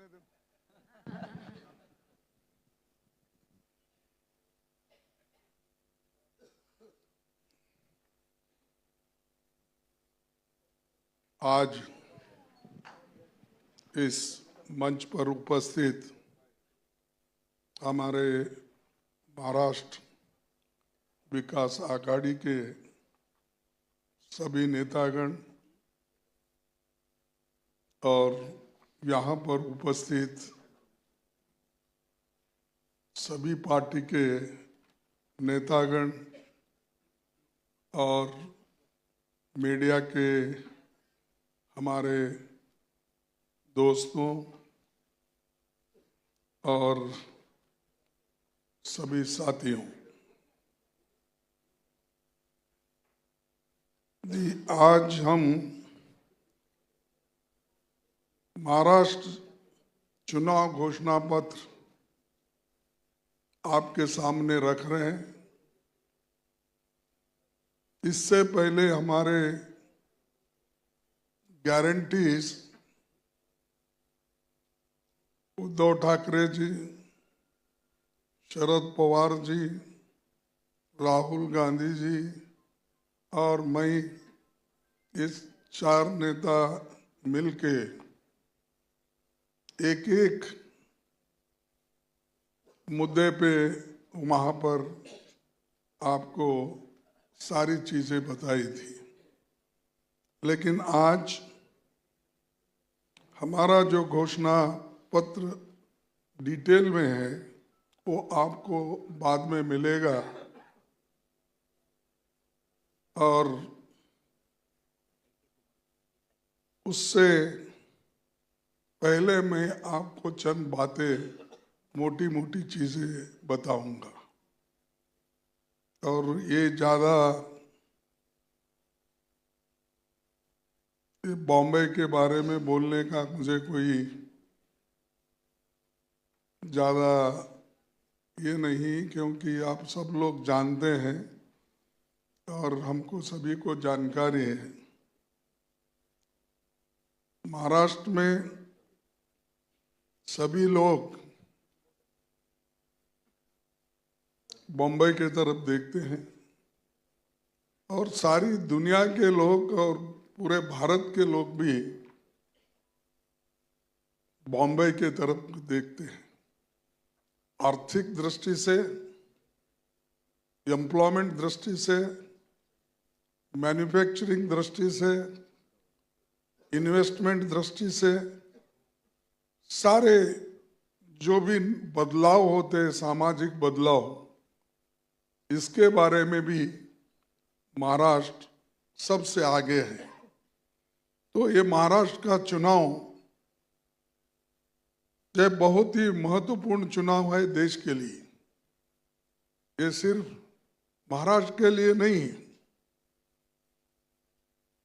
बोलने दो। आज इस मंच पर उपस्थित हमारे महाराष्ट्र विकास आघाड़ी के सभी नेतागण और यहाँ पर उपस्थित सभी पार्टी के नेतागण और मीडिया के हमारे दोस्तों और सभी साथियों, आज हम महाराष्ट्र चुनाव घोषणा पत्र आपके सामने रख रहे हैं। इससे पहले हमारे गारंटीज उद्धव ठाकरे जी, शरद पवार जी, राहुल गांधी जी और मैं, इस 4 नेता मिलके एक एक मुद्दे पे वहाँ पर आपको सारी चीजें बताई थी। लेकिन आज हमारा जो घोषणा पत्र डिटेल में है वो आपको बाद में मिलेगा और उससे पहले मैं आपको चंद बातें, मोटी मोटी चीजें बताऊंगा। और ये ज़्यादा बॉम्बे के बारे में बोलने का मुझे कोई ज़्यादा ये नहीं, क्योंकि आप सब लोग जानते हैं और हमको सभी को जानकारी है। महाराष्ट्र में सभी लोग बॉम्बे की तरफ देखते हैं और सारी दुनिया के लोग और पूरे भारत के लोग भी बॉम्बे की तरफ देखते हैं। आर्थिक दृष्टि से, एम्प्लॉयमेंट दृष्टि से, मैन्युफैक्चरिंग दृष्टि से, इन्वेस्टमेंट दृष्टि से, सारे जो भी बदलाव होते हैं, सामाजिक बदलाव, इसके बारे में भी महाराष्ट्र सबसे आगे है। तो ये महाराष्ट्र का चुनाव ये बहुत ही महत्वपूर्ण चुनाव है देश के लिए। ये सिर्फ महाराष्ट्र के लिए नहीं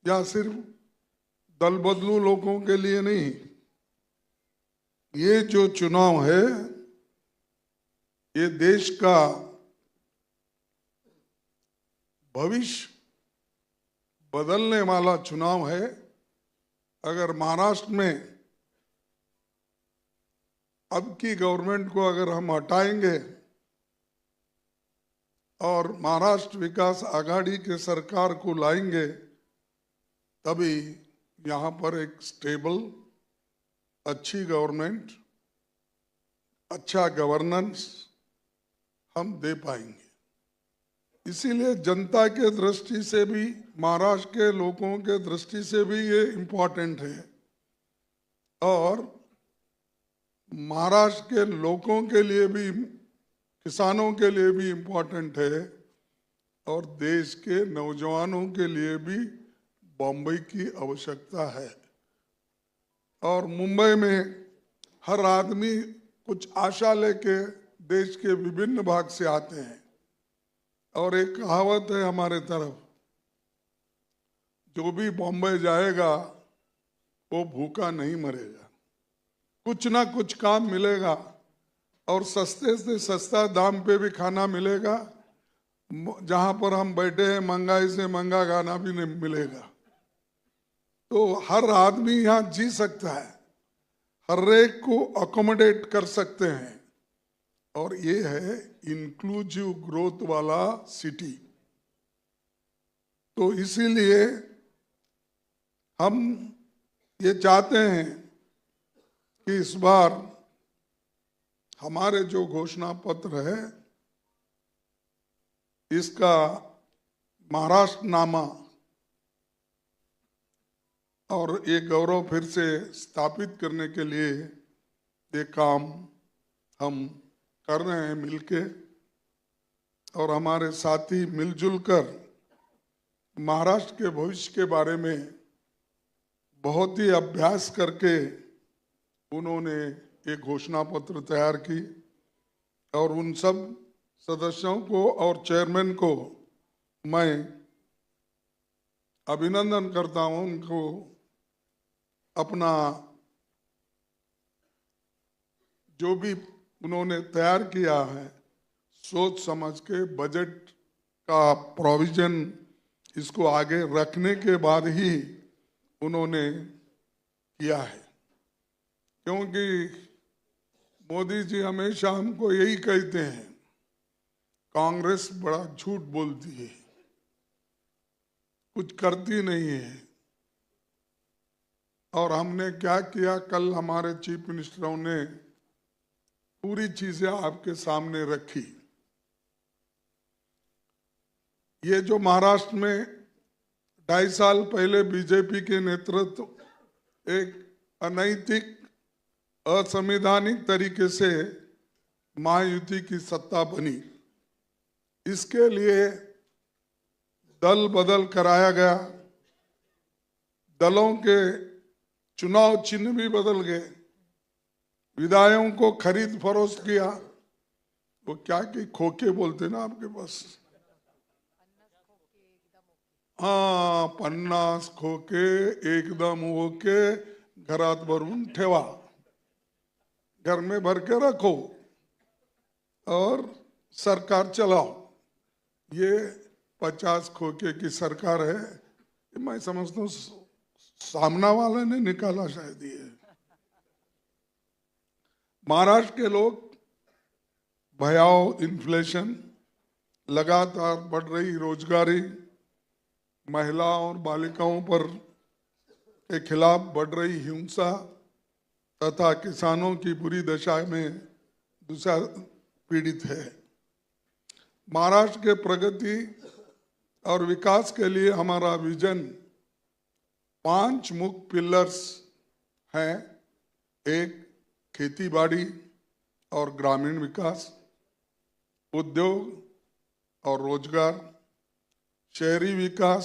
या सिर्फ दल बदलू लोगों के लिए नहीं। ये जो चुनाव है ये देश का भविष्य बदलने वाला चुनाव है। अगर महाराष्ट्र में अब की गवर्नमेंट को अगर हम हटाएंगे और महाराष्ट्र विकास आघाड़ी के सरकार को लाएंगे, तभी यहाँ पर एक स्टेबल, अच्छी गवर्नमेंट, अच्छा गवर्नेंस हम दे पाएंगे। इसीलिए जनता के दृष्टि से भी, महाराष्ट्र के लोगों के दृष्टि से भी ये इम्पोर्टेंट है और महाराष्ट्र के लोगों के लिए भी, किसानों के लिए भी इम्पोर्टेंट है और देश के नौजवानों के लिए भी बॉम्बे की आवश्यकता है। और मुंबई में हर आदमी कुछ आशा लेके देश के विभिन्न भाग से आते हैं और एक कहावत है हमारे तरफ, जो भी बॉम्बे जाएगा वो भूखा नहीं मरेगा। कुछ ना कुछ काम मिलेगा और सस्ते से सस्ता दाम पे भी खाना मिलेगा। जहां पर हम बैठे हैं महंगाई से महंगा खाना भी नहीं मिलेगा। तो हर आदमी यहाँ जी सकता है, हर एक को अकोमोडेट कर सकते हैं, और ये है इंक्लूसिव ग्रोथ वाला सिटी। तो इसीलिए हम ये चाहते हैं कि इस बार हमारे जो घोषणा पत्र है इसका महाराष्ट्र नामा और ये गौरव फिर से स्थापित करने के लिए ये काम हम कर रहे हैं मिलके, और हमारे साथी मिलजुल कर महाराष्ट्र के भविष्य के बारे में बहुत ही अभ्यास करके उन्होंने एक घोषणा पत्र तैयार की, और उन सब सदस्यों को और चेयरमैन को मैं अभिनंदन करता हूं। उनको अपना जो भी उन्होंने तैयार किया है सोच समझ के, बजट का प्रोविजन इसको आगे रखने के बाद ही उन्होंने किया है, क्योंकि मोदी जी हमेशा हमको यही कहते हैं कांग्रेस बड़ा झूठ बोलती है, कुछ करती नहीं है। और हमने क्या किया, कल हमारे चीफ मिनिस्टरों ने पूरी चीजें आपके सामने रखी। ये जो महाराष्ट्र में 2.5 साल पहले बीजेपी के नेतृत्व एक अनैतिक असंवैधानिक तरीके से महायुति की सत्ता बनी, इसके लिए दल बदल कराया गया, दलों के चुनाव चिन्ह भी बदल गए, विधायकों को खरीद फरोख्त किया। वो क्या कि खोखे बोलते ना आपके पास, हाँ, 50 खोके एकदम ओके घरात भरून ठेवा, घर में भर के रखो और सरकार चलाओ। ये 50 खोखे की सरकार है। मैं समझता हूँ सामना वाले ने निकाला शायद ये। महाराष्ट्र के लोग भयावह इन्फ्लेशन, लगातार बढ़ रही रोजगारी, महिलाओं और बालिकाओं पर के खिलाफ बढ़ रही हिंसा तथा किसानों की बुरी दशा में दूसरा पीड़ित है। महाराष्ट्र के प्रगति और विकास के लिए हमारा विजन 5 मुख्य पिलर्स हैं। एक, खेती बाड़ी और ग्रामीण विकास, उद्योग और रोजगार, शहरी विकास,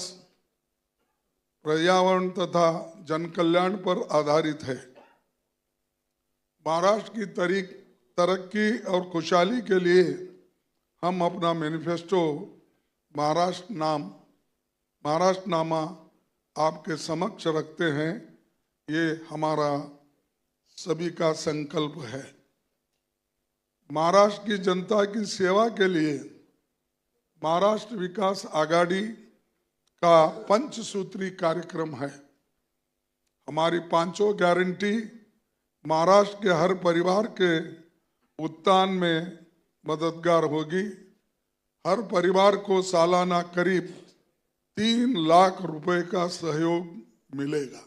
पर्यावरण तथा जन कल्याण पर आधारित है। महाराष्ट्र की तरक्की और खुशहाली के लिए हम अपना मैनिफेस्टो महाराष्ट्र नामा आपके समक्ष रखते हैं। ये हमारा सभी का संकल्प है। महाराष्ट्र की जनता की सेवा के लिए महाराष्ट्र विकास आघाड़ी का पंचसूत्री कार्यक्रम है। हमारी 5 गारंटी महाराष्ट्र के हर परिवार के उत्थान में मददगार होगी। हर परिवार को सालाना करीब 3 लाख रुपए का सहयोग मिलेगा।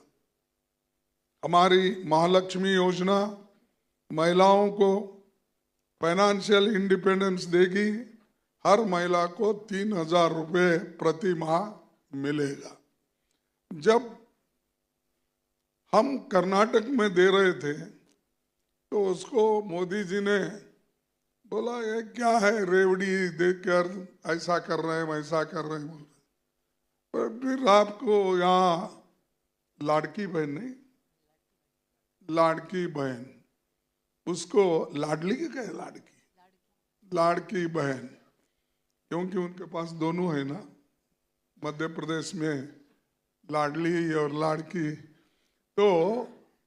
हमारी महालक्ष्मी योजना महिलाओं को फाइनेंशियल इंडिपेंडेंस देगी। हर महिला को 3,000 रुपए प्रति माह मिलेगा। जब हम कर्नाटक में दे रहे थे तो उसको मोदी जी ने बोला ये क्या है, रेवड़ी देकर ऐसा कर रहे हैं वैसा कर रहे हैं। पर फिर आपको यहाँ लाड़की बहन नहीं, लाड़की बहन, उसको लाडली की कहे, लाड़की बहन, क्योंकि उनके पास दोनों है ना। मध्य प्रदेश में लाडली और लाड़की, तो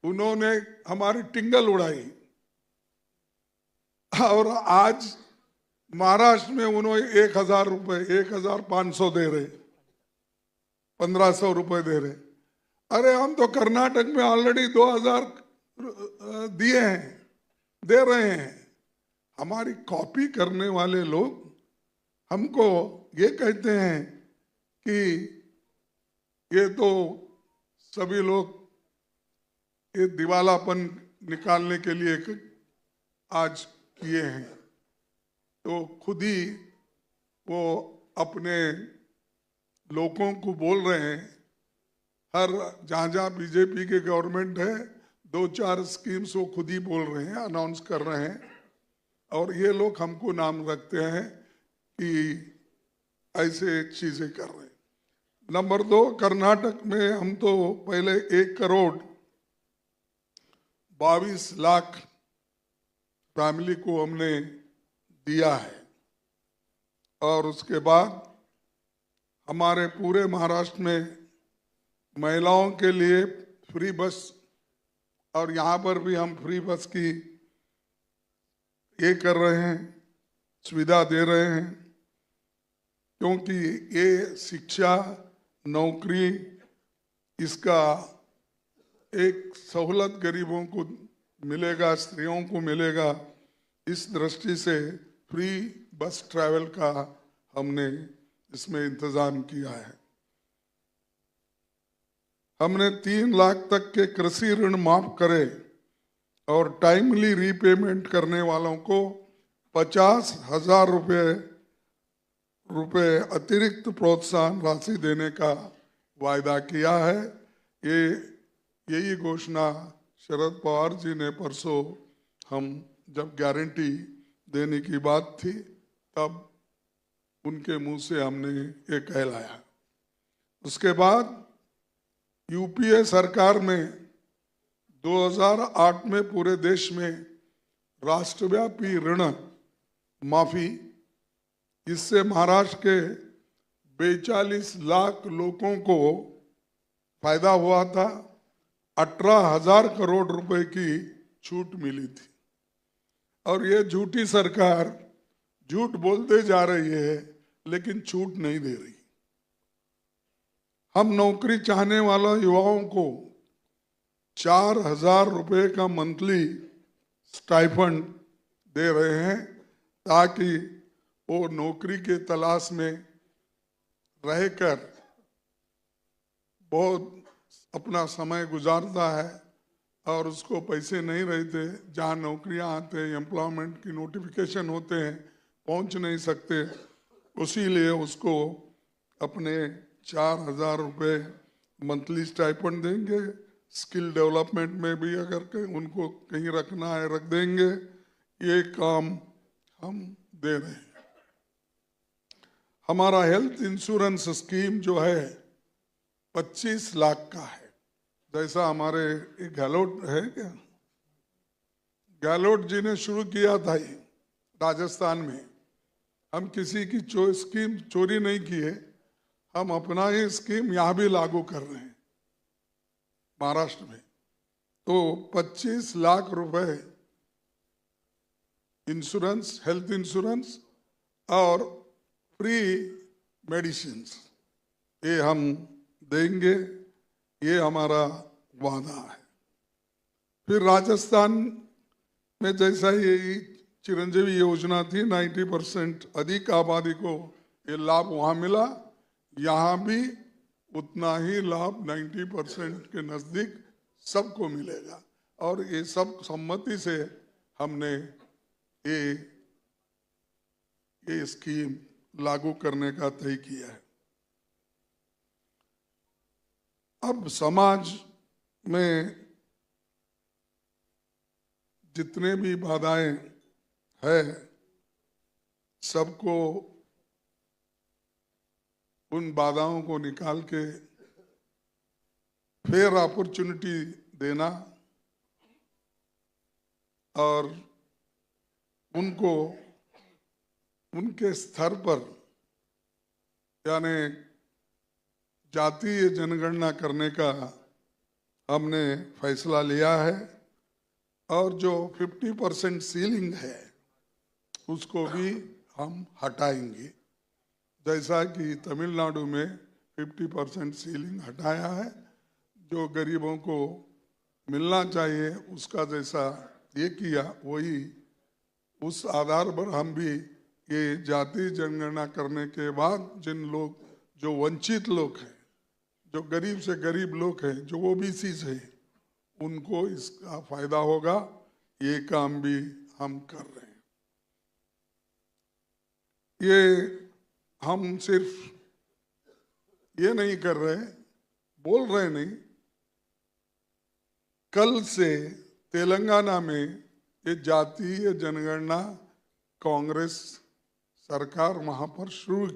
उन्होंने हमारी टिंगल उड़ाई। और आज महाराष्ट्र में उन्होंने 1,000 रुपए, 1,500 दे रहे, 1,500 रुपए दे रहे। अरे हम तो कर्नाटक में ऑलरेडी 2,000 दिए हैं, दे रहे हैं। हमारी कॉपी करने वाले लोग हमको ये कहते हैं कि ये तो सभी लोग ये दिवालापन निकालने के लिए आज किए हैं, तो खुद ही वो अपने लोगों को बोल रहे हैं। हर जहाँ जहाँ बीजेपी के गवर्नमेंट है, 2-4 स्कीम्स वो खुद ही बोल रहे हैं, अनाउंस कर रहे हैं, और ये लोग हमको नाम रखते हैं कि ऐसे चीजें कर रहे हैं। नंबर 2, कर्नाटक में हम तो पहले 1,22,00,000 फैमिली को हमने दिया है, और उसके बाद हमारे पूरे महाराष्ट्र में महिलाओं के लिए फ्री बस, और यहाँ पर भी हम फ्री बस की ये कर रहे हैं, सुविधा दे रहे हैं, क्योंकि ये शिक्षा, नौकरी, इसका एक सहूलत गरीबों को मिलेगा, स्त्रियों को मिलेगा। इस दृष्टि से फ्री बस ट्रैवल का हमने इसमें इंतजाम किया है। हमने 3 लाख तक के कृषि ऋण माफ करे और टाइमली रीपेमेंट करने वालों को 50,000 रुपए अतिरिक्त प्रोत्साहन राशि देने का वायदा किया है। यही घोषणा शरद पवार जी ने परसों, हम जब गारंटी देने की बात थी तब उनके मुंह से हमने ये कहलाया। उसके बाद यूपीए सरकार में 2008 में पूरे देश में राष्ट्रव्यापी ऋण माफी, इससे महाराष्ट्र के 42 लाख लोगों को फायदा हुआ था। 18,000 करोड़ रुपए की छूट मिली थी, और ये झूठी सरकार झूठ बोलते जा रही है लेकिन छूट नहीं दे रही। हम नौकरी चाहने वाला युवाओं को 4,000 रुपए का मंथली स्टाइफंड दे रहे हैं, ताकि वो नौकरी के तलाश में रहकर बहुत अपना समय गुजारता है और उसको पैसे नहीं रहते, जहाँ नौकरियां आते हैं, एम्प्लॉयमेंट की नोटिफिकेशन होते हैं, पहुंच नहीं सकते, उसी लिए उसको अपने 4,000 रुपये मंथली स्टाइपेंड देंगे। स्किल डेवलपमेंट में भी अगर उनको कहीं रखना है रख देंगे। ये काम हम दे रहे हैं। हमारा हेल्थ इंश्योरेंस स्कीम जो है 25 लाख का है। जैसा हमारे गहलोत है क्या, गहलोत जी ने शुरू किया था ये राजस्थान में। हम किसी की स्कीम चोरी नहीं किए, हम अपना ही स्कीम यहाँ भी लागू कर रहे हैं महाराष्ट्र में। तो 25 लाख रुपए इंश्योरेंस, हेल्थ इंश्योरेंस और फ्री मेडिसिन, ये हम देंगे, ये हमारा वादा है। फिर राजस्थान में जैसा ये चिरंजीवी योजना थी, 90% अधिक आबादी को ये लाभ वहां मिला, यहाँ भी उतना ही लाभ 90% के नजदीक सबको मिलेगा। और ये सब सम्मति से हमने ये स्कीम लागू करने का तय किया है। अब समाज में जितने भी बाधाएं है, सबको उन बाधाओं को निकाल के फेयर अपॉर्चुनिटी देना और उनको उनके स्तर पर, यानी जातीय जनगणना करने का हमने फैसला लिया है। और जो 50% सीलिंग है उसको भी हम हटाएंगे, जैसा कि तमिलनाडु में 50% सीलिंग हटाया है। जो गरीबों को मिलना चाहिए, उसका जैसा ये किया वही उस आधार पर हम भी ये जाति जनगणना करने के बाद जिन लोग जो वंचित लोग हैं, जो गरीब से गरीब लोग हैं, जो ओबीसी है, उनको इसका फायदा होगा। ये काम भी हम कर रहे हैं। ये हम सिर्फ ये नहीं कर रहे, बोल रहे नहीं, कल से तेलंगाना में ये जातीय जनगणना कांग्रेस सरकार वहां पर शुरू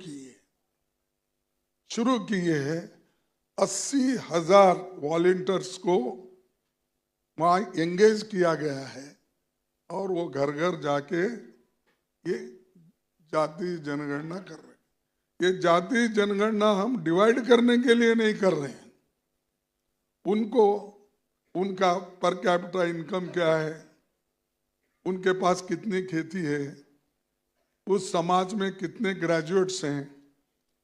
किए है। 80,000 वॉलंटियर्स को वहां एंगेज किया गया है और वो घर घर जाके ये जाति जनगणना कर रहे हैं। ये जाति जनगणना हम डिवाइड करने के लिए नहीं कर रहे हैं। उनको उनका पर कैपिटा इनकम क्या है, उनके पास कितनी खेती है, उस समाज में कितने ग्रेजुएट्स हैं,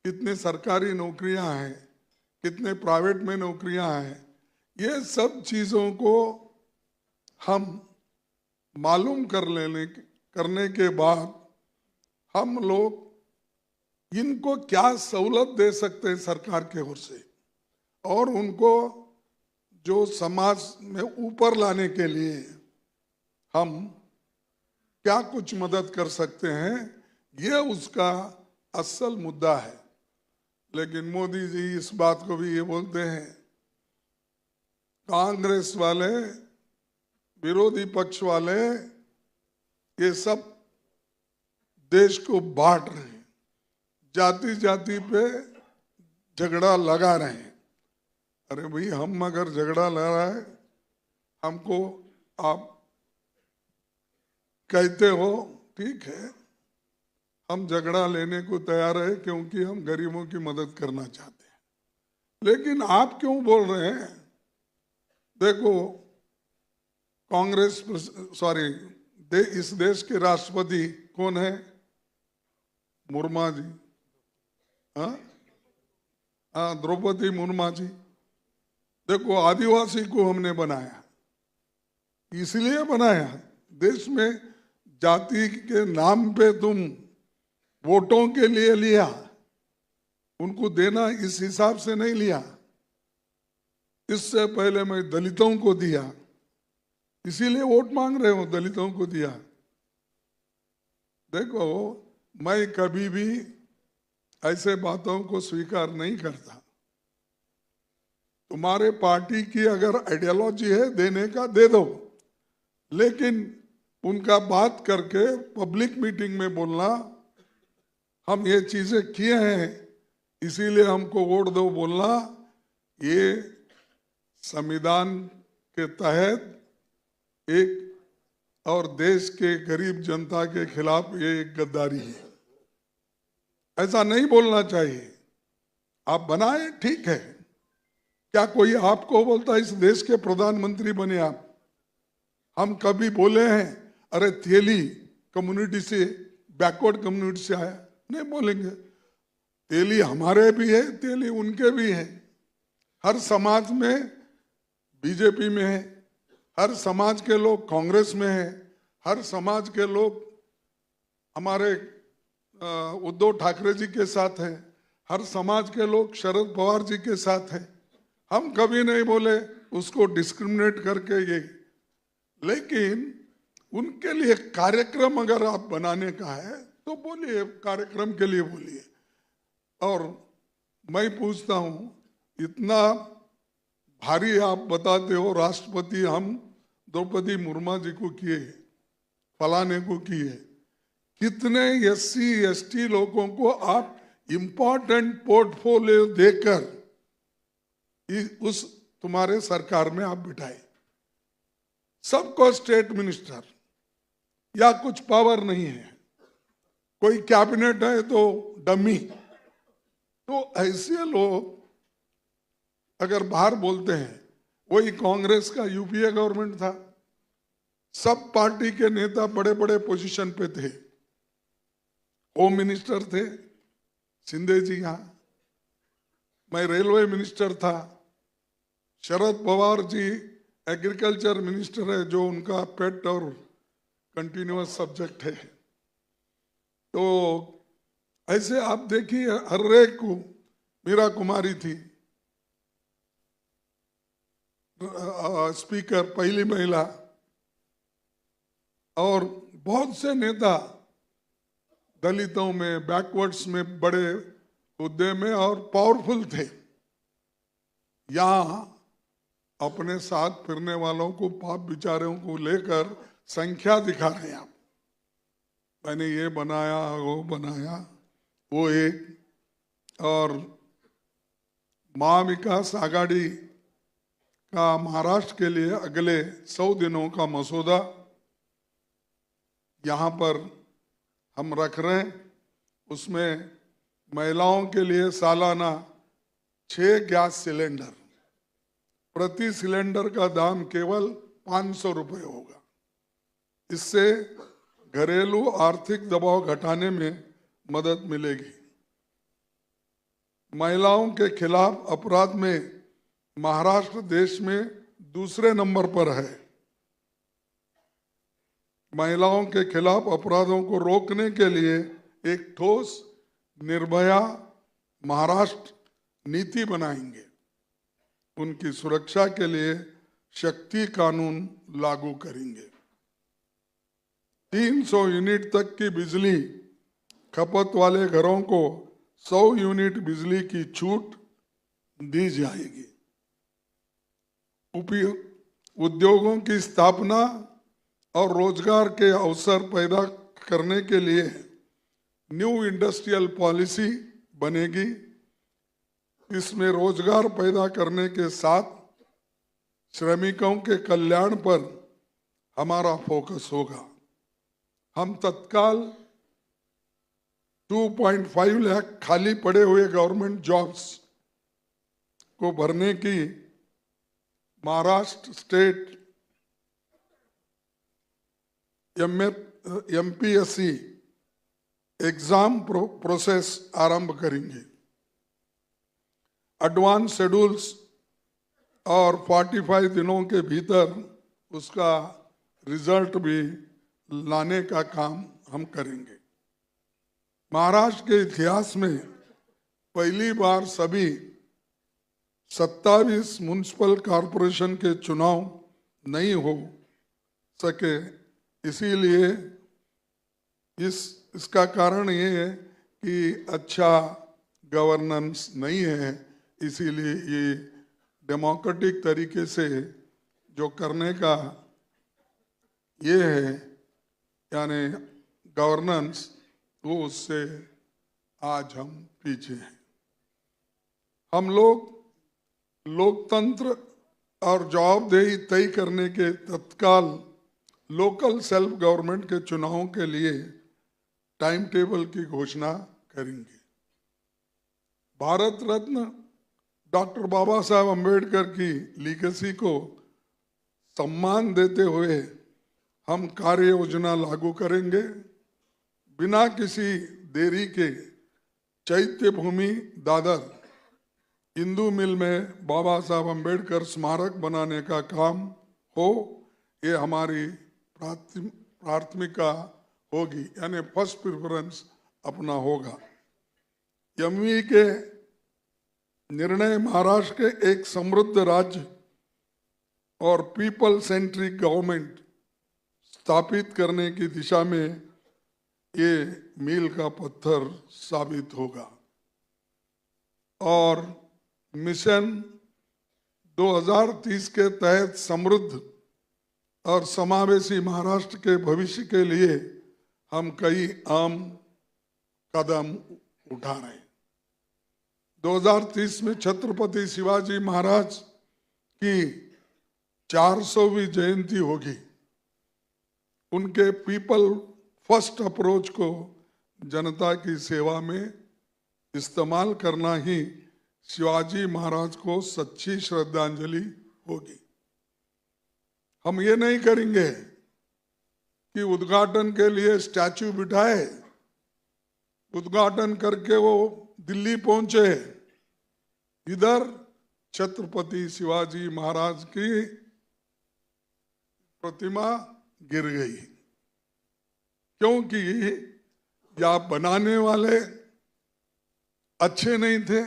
कितने सरकारी नौकरियां हैं, कितने प्राइवेट में नौकरियां हैं, ये सब चीज़ों को हम मालूम करने के बाद हम लोग इनको क्या सहूलत दे सकते हैं सरकार के ओर से, और उनको जो समाज में ऊपर लाने के लिए हम क्या कुछ मदद कर सकते हैं, ये उसका असल मुद्दा है। लेकिन मोदी जी इस बात को भी ये बोलते हैं, कांग्रेस वाले, विरोधी पक्ष वाले, ये सब देश को बांट रहे हैं, जाति जाति पे झगड़ा लगा रहे हैं। अरे भाई, हम अगर झगड़ा लगा है, हमको आप कहते हो ठीक है, हम झगड़ा लेने को तैयार है क्योंकि हम गरीबों की मदद करना चाहते हैं। लेकिन आप क्यों बोल रहे हैं? देखो, कांग्रेस इस देश के राष्ट्रपति कौन है? मुर्मू जी। हाँ, द्रौपदी मुर्मू जी। देखो, आदिवासी को हमने बनाया, इसलिए बनाया, देश में जाति के नाम पे तुम वोटों के लिए लिया, उनको देना इस हिसाब से नहीं लिया। इससे पहले मैं दलितों को दिया, इसीलिए वोट मांग रहे हो, दलितों को दिया। देखो, मैं कभी भी ऐसे बातों को स्वीकार नहीं करता। तुम्हारे पार्टी की अगर आइडियोलॉजी है देने का, दे दो, लेकिन उनका बात करके पब्लिक मीटिंग में बोलना, हम ये चीजें किए हैं इसीलिए हमको वोट दो, बोलना, ये संविधान के तहत एक और देश के गरीब जनता के खिलाफ ये एक गद्दारी है। ऐसा नहीं बोलना चाहिए। आप बनाए, ठीक है, क्या कोई आपको बोलता इस देश के प्रधानमंत्री बने आप? हम कभी बोले हैं अरे तेली कम्युनिटी से, बैकवर्ड कम्युनिटी से आया? नहीं बोलेंगे। तेली हमारे भी है, तेली उनके भी है। हर समाज में बीजेपी में है, हर समाज के लोग कांग्रेस में है, हर समाज के लोग हमारे उद्धव ठाकरे जी के साथ है, हर समाज के लोग शरद पवार जी के साथ है। हम कभी नहीं बोले उसको डिस्क्रिमिनेट करके ये, लेकिन उनके लिए कार्यक्रम अगर आप बनाने का है तो बोलिए, कार्यक्रम के लिए बोलिए। और मैं पूछता हूं, इतना भारी आप बताते हो राष्ट्रपति हम द्रौपदी मुर्मू जी को किए, फलाने को किए, कितने एससी एसटी लोगों को आप इंपॉर्टेंट पोर्टफोलियो देकर उस तुम्हारे सरकार में आप बिठाए, सबको स्टेट मिनिस्टर, या कुछ पावर नहीं है, कोई कैबिनेट है तो डमी। तो ऐसे लोग अगर बाहर बोलते हैं, वही कांग्रेस का यूपीए गवर्नमेंट था, सब पार्टी के नेता बड़े बड़े पोजीशन पे थे, होम मिनिस्टर थे शिंदे जी, यहां मैं रेलवे मिनिस्टर था, शरद पवार जी एग्रीकल्चर मिनिस्टर है जो उनका पेट और कंटिन्यूअस सब्जेक्ट है। तो ऐसे आप देखिए, हर एक को, मीरा कुमारी थी स्पीकर, पहली महिला, और बहुत से नेता दलितों में, बैकवर्ड्स में बड़े हुद्दे में और पावरफुल थे। यहाँ अपने साथ फिरने वालों को, पाप बिचारों को लेकर संख्या दिखा रहे हैं आप, मैंने ये बनाया, वो बनाया, वो एक। और महाविकास आघाड़ी का महाराष्ट्र के लिए अगले 100 दिनों का मसौदा यहाँ पर हम रख रहे हैं। उसमें महिलाओं के लिए सालाना 6 गैस सिलेंडर, प्रति सिलेंडर का दाम केवल 500 रुपये होगा। इससे घरेलू आर्थिक दबाव घटाने में मदद मिलेगी। महिलाओं के खिलाफ अपराध में महाराष्ट्र देश में दूसरे नंबर पर है। महिलाओं के खिलाफ अपराधों को रोकने के लिए एक ठोस निर्भया महाराष्ट्र नीति बनाएंगे। उनकी सुरक्षा के लिए शक्ति कानून लागू करेंगे। 300 यूनिट तक की बिजली खपत वाले घरों को 100 यूनिट बिजली की छूट दी जाएगी। उद्योगों की स्थापना और रोजगार के अवसर पैदा करने के लिए न्यू इंडस्ट्रियल पॉलिसी बनेगी। इसमें रोजगार पैदा करने के साथ श्रमिकों के कल्याण पर हमारा फोकस होगा। हम तत्काल 2.5 लाख खाली पड़े हुए गवर्नमेंट जॉब्स को भरने की Maharashtra state MPSC exam process आरंभ करेंगे। एडवांस शेड्यूल्स और 45 दिनों के भीतर उसका रिजल्ट भी लाने का काम हम करेंगे। महाराष्ट्र के इतिहास में पहली बार सभी 27 म्युनिसिपल कॉरपोरेशन के चुनाव नहीं हो सके। इसीलिए इसका कारण ये है कि अच्छा गवर्नेंस नहीं है। इसीलिए ये डेमोक्रेटिक तरीके से जो करने का ये है, यानी गवर्नेंस, वो उससे आज हम पीछे हैं। हम लोग लोकतंत्र और जवाबदेही तय करने के तत्काल लोकल सेल्फ गवर्नमेंट के चुनावों के लिए टाइम टेबल की घोषणा करेंगे। भारत रत्न डॉक्टर बाबा साहब अम्बेडकर की लीगेसी को सम्मान देते हुए हम कार्य योजना लागू करेंगे। बिना किसी देरी के चैत्य भूमि दादर हिंदू मिल में बाबा साहब अम्बेडकर स्मारक बनाने का काम हो, ये हमारी प्राथमिकता होगी, यानी फर्स्ट प्रेफरेंस अपना होगा। एमवी के निर्णय महाराष्ट्र के एक समृद्ध राज्य और पीपल सेंट्रिक गवर्नमेंट स्थापित करने की दिशा में ये मील का पत्थर साबित होगा। और मिशन 2030 के तहत समृद्ध और समावेशी महाराष्ट्र के भविष्य के लिए हम कई अहम कदम उठा रहे हैं। 2030 में छत्रपति शिवाजी महाराज की 400वीं जयंती होगी। उनके पीपल फर्स्ट अप्रोच को जनता की सेवा में इस्तेमाल करना ही शिवाजी महाराज को सच्ची श्रद्धांजलि होगी। हम ये नहीं करेंगे कि उद्घाटन के लिए स्टैच्यू बिठाए, उद्घाटन करके वो दिल्ली पहुंचे। इधर छत्रपति शिवाजी महाराज की प्रतिमा गिर गई, क्योंकि या बनाने वाले अच्छे नहीं थे,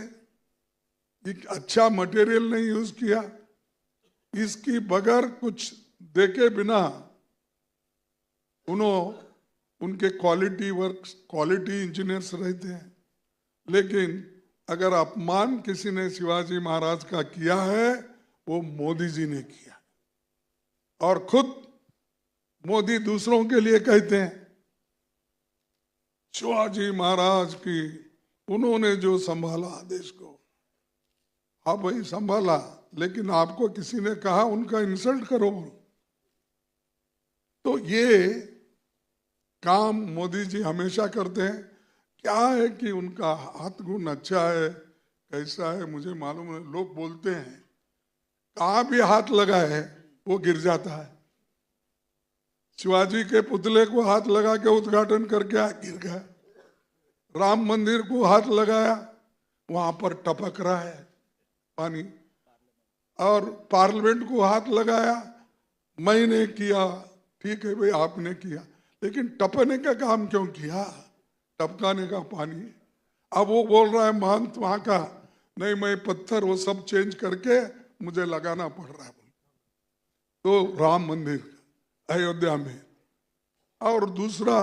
एक अच्छा मटेरियल नहीं यूज किया, इसकी बगैर कुछ देखे बिना उनके क्वालिटी इंजीनियर्स रहते हैं। लेकिन अगर अपमान किसी ने शिवाजी महाराज का किया है वो मोदी जी ने किया, और खुद मोदी दूसरों के लिए कहते हैं शिवाजी महाराज की उन्होंने जो संभाला देश को। हाँ भाई संभाला, लेकिन आपको किसी ने कहा उनका इंसल्ट करो, तो ये काम मोदी जी हमेशा करते हैं। क्या है कि उनका हाथ गुण अच्छा है, कैसा है मुझे मालूम है, लोग बोलते हैं कहाँ भी हाथ लगा है वो गिर जाता है। शिवाजी के पुतले को हाथ लगा के उद्घाटन करके गिर गया, राम मंदिर को हाथ लगाया वहां पर टपक रहा है पानी, और पार्लियामेंट को हाथ लगाया, मैंने किया, ठीक है भाई आपने किया, लेकिन टपकने का काम क्यों किया, टपकाने का पानी। अब वो बोल रहा है महंत वहां का, नहीं मैं पत्थर वो सब चेंज करके मुझे लगाना पड़ रहा है। तो राम मंदिर अयोध्या में, और दूसरा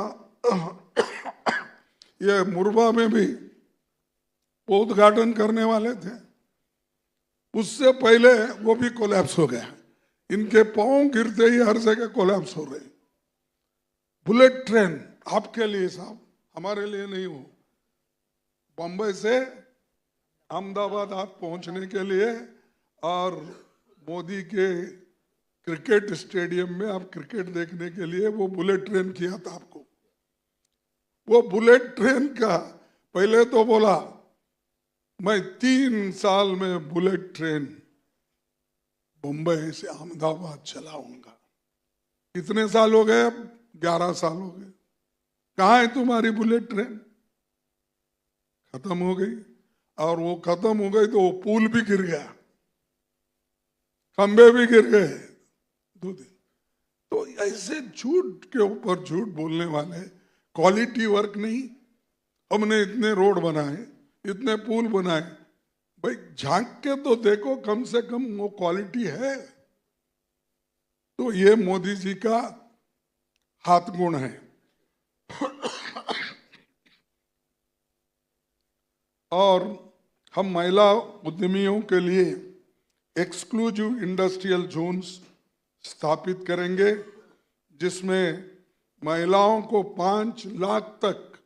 ये मुरबा में भी वो उद्घाटन करने वाले थे, उससे पहले वो भी कोलैप्स हो गया। इनके पांव गिरते ही हर जगह कोलैप्स हो रहे। बुलेट ट्रेन आपके लिए साहब, हमारे लिए नहीं हो, बम्बई से अहमदाबाद आप पहुंचने के लिए, और मोदी के क्रिकेट स्टेडियम में आप क्रिकेट देखने के लिए वो बुलेट ट्रेन किया था आपको। वो बुलेट ट्रेन का पहले तो बोला मैं 3 साल में बुलेट ट्रेन मुंबई से अहमदाबाद चलाऊंगा। कितने साल हो गए? अब 11 साल हो गए। कहाँ है तुम्हारी बुलेट ट्रेन? खत्म हो गई। और वो खत्म हो गई तो वो पुल भी गिर गया, खंबे भी गिर गए 2 दिन। तो ऐसे झूठ के ऊपर झूठ बोलने वाले, क्वालिटी वर्क नहीं, हमने इतने रोड बनाए, इतने पुल बनाए, भाई झांक के तो देखो कम से कम वो क्वालिटी है। तो ये मोदी जी का हाथ गुण है। और हम महिला उद्यमियों के लिए एक्सक्लूसिव इंडस्ट्रियल जोन्स स्थापित करेंगे, जिसमें महिलाओं को 5 लाख तक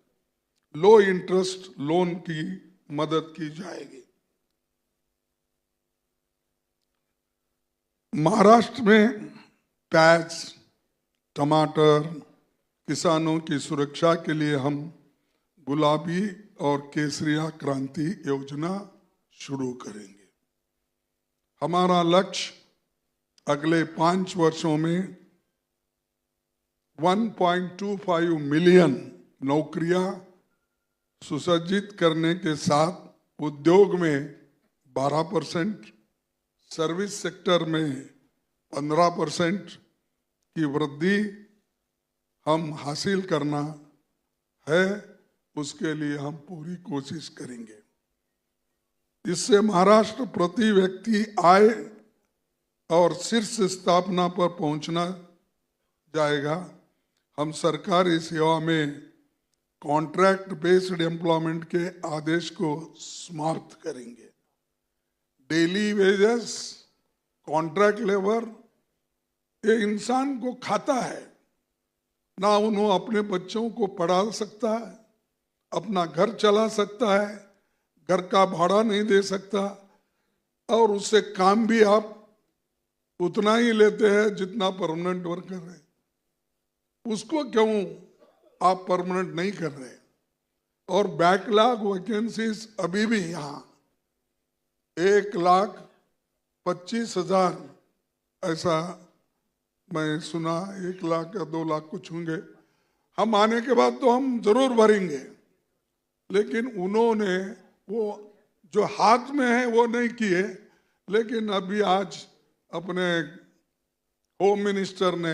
लो इंटरेस्ट लोन की मदद की जाएगी। महाराष्ट्र में प्याज, टमाटर, किसानों की सुरक्षा के लिए हम गुलाबी और केसरिया क्रांति योजना शुरू करेंगे। हमारा लक्ष्य अगले 5 वर्षों में 1.25 मिलियन नौकरियां सुसज्जित करने के साथ उद्योग में 12%, सर्विस सेक्टर में 15% की वृद्धि हम हासिल करना है। उसके लिए हम पूरी कोशिश करेंगे। इससे महाराष्ट्र प्रति व्यक्ति आय और शीर्ष स्थापना पर पहुंचना जाएगा। हम सरकारी सेवा में कॉन्ट्रैक्ट बेस्ड एम्प्लॉयमेंट के आदेश को समाप्त करेंगे। डेली वेजेस, कॉन्ट्रैक्ट लेबर, ये इंसान को खाता है ना, उन्होंने अपने बच्चों को पढ़ा सकता है, अपना घर चला सकता है, घर का भाड़ा नहीं दे सकता, और उससे काम भी आप उतना ही लेते हैं जितना परमानेंट वर्कर है। उसको क्यों आप परमानेंट नहीं कर रहे? और बैकलॉग वैकेंसीज अभी भी यहाँ 1,25,000 ऐसा मैं सुना, 1 लाख या 2 लाख कुछ होंगे। हम आने के बाद तो हम जरूर भरेंगे, लेकिन उन्होंने वो जो हाथ में है वो नहीं किए। लेकिन अभी आज अपने होम मिनिस्टर ने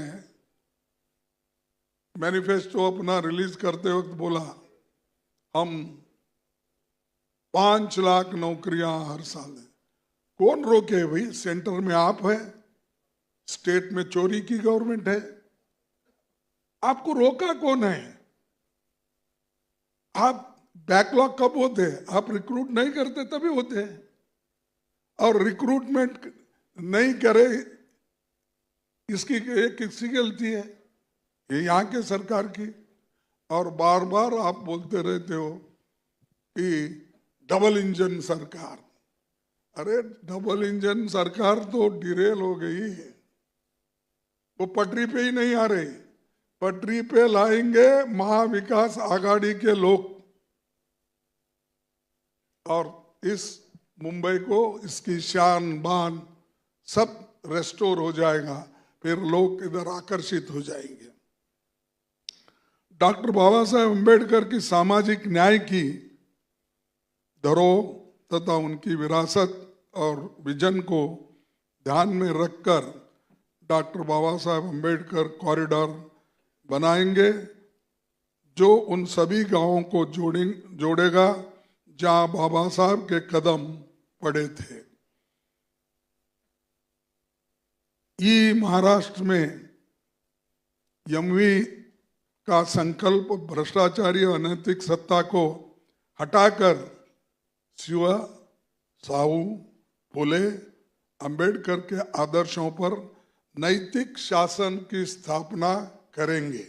मैनिफेस्टो अपना रिलीज करते वक्त बोला हम 5 लाख नौकरियां हर साल दें। कौन रोके भाई? सेंटर में आप है, स्टेट में चोरी की गवर्नमेंट है, आपको रोका कौन है? आप बैकलॉग कब होते हैं? आप रिक्रूट नहीं करते तभी होते हैं, और रिक्रूटमेंट नहीं करे इसकी किसकी गलती है? ये यहाँ के सरकार की। और बार बार आप बोलते रहते हो कि डबल इंजन सरकार। अरे डबल इंजन सरकार तो डिरेल हो गई, वो पटरी पे ही नहीं आ रही। पटरी पे लाएंगे महाविकास आघाड़ी के लोग, और इस मुंबई को, इसकी शान बान सब रेस्टोर हो जाएगा, फिर लोग इधर आकर्षित हो जाएंगे। डॉक्टर बाबा साहेब अम्बेडकर की सामाजिक न्याय की धरोहर तथा उनकी विरासत और विजन को ध्यान में रखकर डॉक्टर बाबा साहेब अम्बेडकर कॉरिडोर बनाएंगे, जो उन सभी गांवों को जोड़ेगा जहां बाबा साहब के कदम पड़े थे। महाराष्ट्र में यमवी का संकल्प भ्रष्टाचारी और अनैतिक सत्ता को हटाकर शिव, साहू, फुले, अंबेडकर के आदर्शों पर नैतिक शासन की स्थापना करेंगे।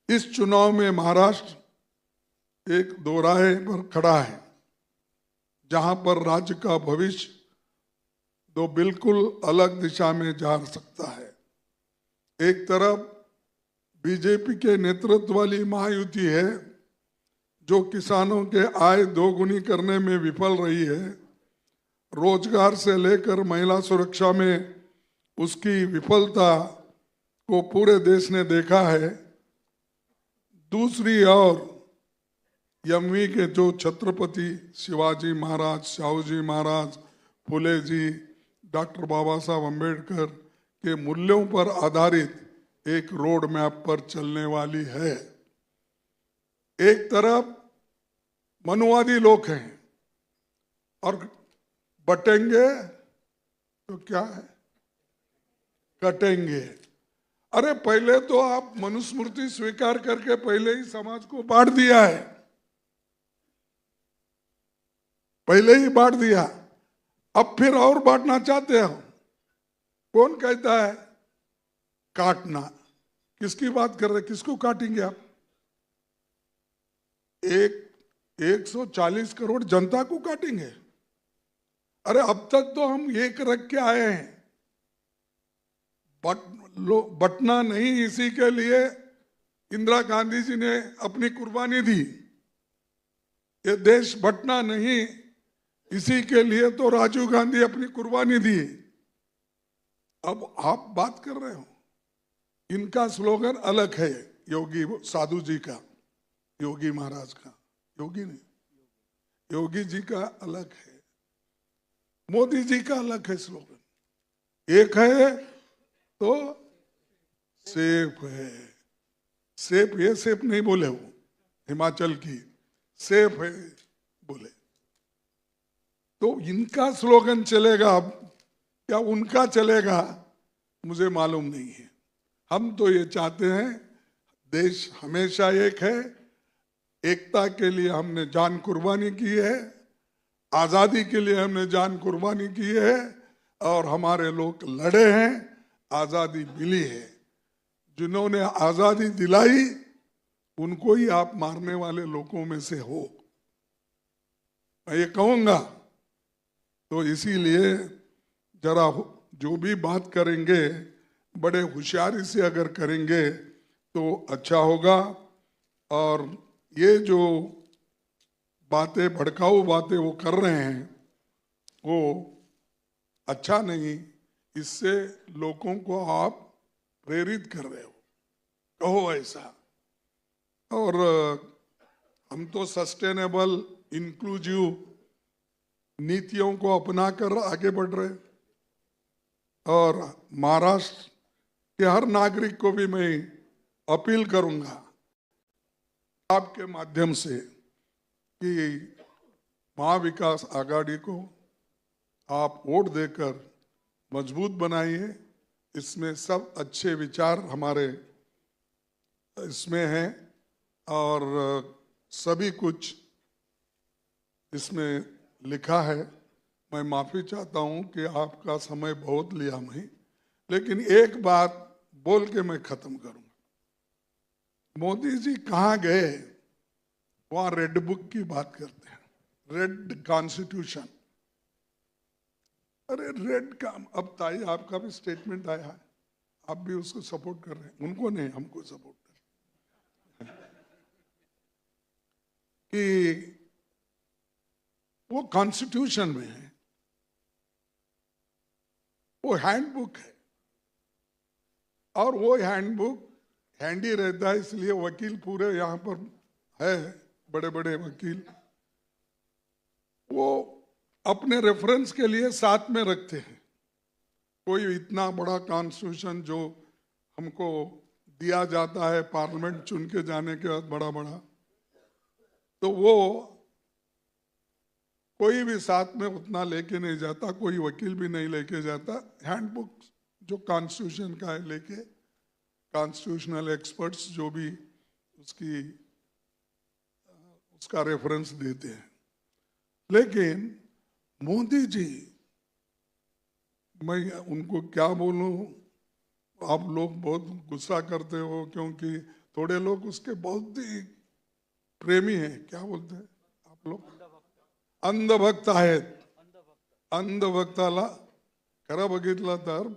इस चुनाव में महाराष्ट्र एक दोराहे पर खड़ा है, जहां पर राज्य का भविष्य दो बिल्कुल अलग दिशा में जा सकता है। एक तरफ बीजेपी के नेतृत्व वाली महायुति है, जो किसानों के आय दोगुनी करने में विफल रही है। रोजगार से लेकर महिला सुरक्षा में उसकी विफलता को पूरे देश ने देखा है। दूसरी ओर यमवी के जो छत्रपति शिवाजी महाराज, शाहूजी महाराज, फुले जी, डॉक्टर बाबा साहब अम्बेडकर के मूल्यों पर आधारित एक रोड मैप पर चलने वाली है। एक तरफ मनुवादी लोग हैं और बटेंगे तो क्या है, कटेंगे। अरे पहले तो आप मनुस्मृति स्वीकार करके पहले ही समाज को बांट दिया है, पहले ही बांट दिया, अब फिर और बांटना चाहते हो। कौन कहता है काटना? किसकी बात कर रहे, किसको काटेंगे आप? 140 करोड़ जनता को काटेंगे? अरे अब तक तो हम एक रख के आए हैं, बटना नहीं, इसी के लिए इंदिरा गांधी जी ने अपनी कुर्बानी दी। ये देश बटना नहीं, इसी के लिए तो राजीव गांधी अपनी कुर्बानी दी। अब आप बात कर रहे हो, इनका स्लोगन अलग है, योगी साधु जी का, योगी महाराज का, योगी नहीं, योगी जी का अलग है, मोदी जी का अलग है स्लोगन। एक है तो सेफ है, सेफ, ये सेफ नहीं बोले वो हिमाचल की, सेफ है बोले। तो इनका स्लोगन चलेगा क्या उनका चलेगा, मुझे मालूम नहीं है। हम तो ये चाहते हैं देश हमेशा एक है, एकता के लिए हमने जान कुर्बानी की है, आजादी के लिए हमने जान कुर्बानी की है, और हमारे लोग लड़े हैं, आजादी मिली है। जिन्होंने आजादी दिलाई उनको ही आप मारने वाले लोगों में से हो, मैं ये कहूंगा। तो इसीलिए जरा जो भी बात करेंगे बड़े होशियारी से अगर करेंगे तो अच्छा होगा। और ये जो बातें, भड़काऊ बातें वो कर रहे हैं वो अच्छा नहीं, इससे लोगों को आप प्रेरित कर रहे हो, कहो ऐसा। और हम तो सस्टेनेबल इंक्लूसिव नीतियों को अपनाकर आगे बढ़ रहे हैं। और महाराष्ट्र के हर नागरिक को भी मैं अपील करूंगा आपके माध्यम से कि महाविकास आघाड़ी को आप वोट देकर मजबूत बनाइए। इसमें सब अच्छे विचार हमारे इसमें हैं और सभी कुछ इसमें लिखा है। मैं माफ़ी चाहता हूं कि आपका समय बहुत लिया मैं, लेकिन एक बात बोल के मैं खत्म करूंगा। मोदी जी कहाँ गए, वहां रेड बुक की बात करते हैं, रेड कॉन्स्टिट्यूशन। अरे रेड का, अब ताई आपका भी स्टेटमेंट आया है, आप भी उसको सपोर्ट कर रहे हैं, उनको नहीं हमको सपोर्ट कर रहे हैं कि वो कॉन्स्टिट्यूशन में है, वो हैंडबुक है और वो हैंडबुक हैंडी रहता है, इसलिए वकील पूरे यहाँ पर है, बड़े बड़े वकील, वो अपने रेफरेंस के लिए साथ में रखते हैं। कोई इतना बड़ा कॉन्स्टिट्यूशन जो हमको दिया जाता है पार्लियामेंट चुन के जाने के बाद बड़ा बड़ा, तो वो कोई भी साथ में उतना लेके नहीं जाता, कोई वकील भी नहीं लेके जाता। हैंडबुक जो कॉन्स्टिट्यूशन का है लेके कॉन्स्टिट्यूशनल एक्सपर्ट्स जो भी उसका रेफरेंस देते हैं। लेकिन मोदी जी, मैं उनको क्या बोलूं, आप लोग बहुत गुस्सा करते हो क्योंकि थोड़े लोग उसके बहुत ही प्रेमी हैं, क्या बोलते हैं आप लोग, अंधभक्त आहेत। अंधभक्ताला खरं बघितलं तर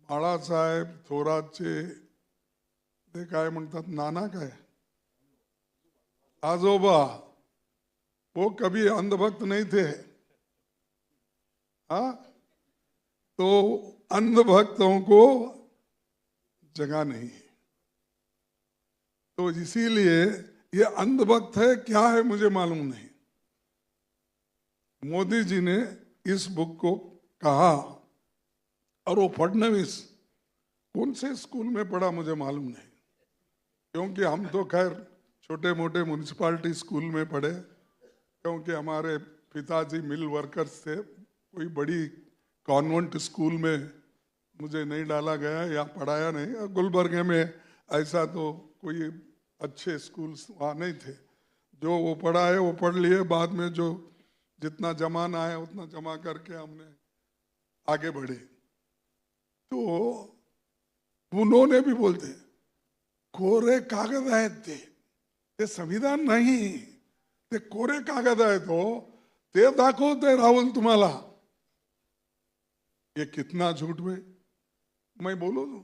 बाळासाहेब थोरातचे ते काय म्हणतात, नाना काय आजोबा, वो कभी अंधभक्त नहीं थे। हाँ, तो अंधभक्तों को जगह नहीं, तो इसीलिए ये अंधभक्त है क्या है मुझे मालूम नहीं। मोदी जी ने इस बुक को कहा, और वो फडणवीस कौन से स्कूल में पढ़ा मुझे मालूम नहीं, क्योंकि हम तो खैर छोटे मोटे म्यूनिसिपालिटी स्कूल में पढ़े, क्योंकि हमारे पिताजी मिल वर्कर्स थे। कोई बड़ी कॉन्वेंट स्कूल में मुझे नहीं डाला गया या पढ़ाया नहीं। गुलबर्गे में ऐसा तो कोई अच्छे स्कूल्स वहाँ नहीं थे, जो वो पढ़ा है वो पढ़ लिए, बाद में जो जितना जमाना है उतना जमा करके हमने आगे बढ़े। तो उन्होंने भी बोलते कोरे कागज आहेत ते संविधान नाही, ते कोरे कागद आहेत हो, ते दाखवते राहुल तुम्हाला। ये कितना झूठ में मैं बोलूं,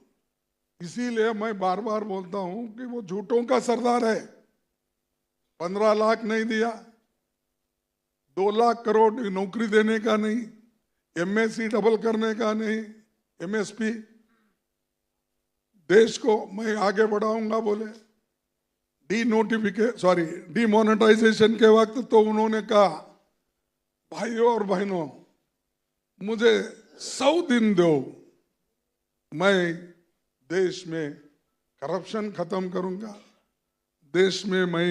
इसीलिए मैं बार बार बोलता हूं कि वो झूठों का सरदार है। 15 लाख नहीं दिया, 2 लाख करोड़ नौकरी देने का नहीं, एमएससी डबल करने का नहीं, एमएसपी, देश को मैं आगे बढ़ाऊंगा बोले। डीमोनेटाइजेशन के वक्त तो उन्होंने कहा, भाइयों और बहनों मुझे 100 दिन दो, मैं देश में करप्शन खत्म करूंगा, देश में मैं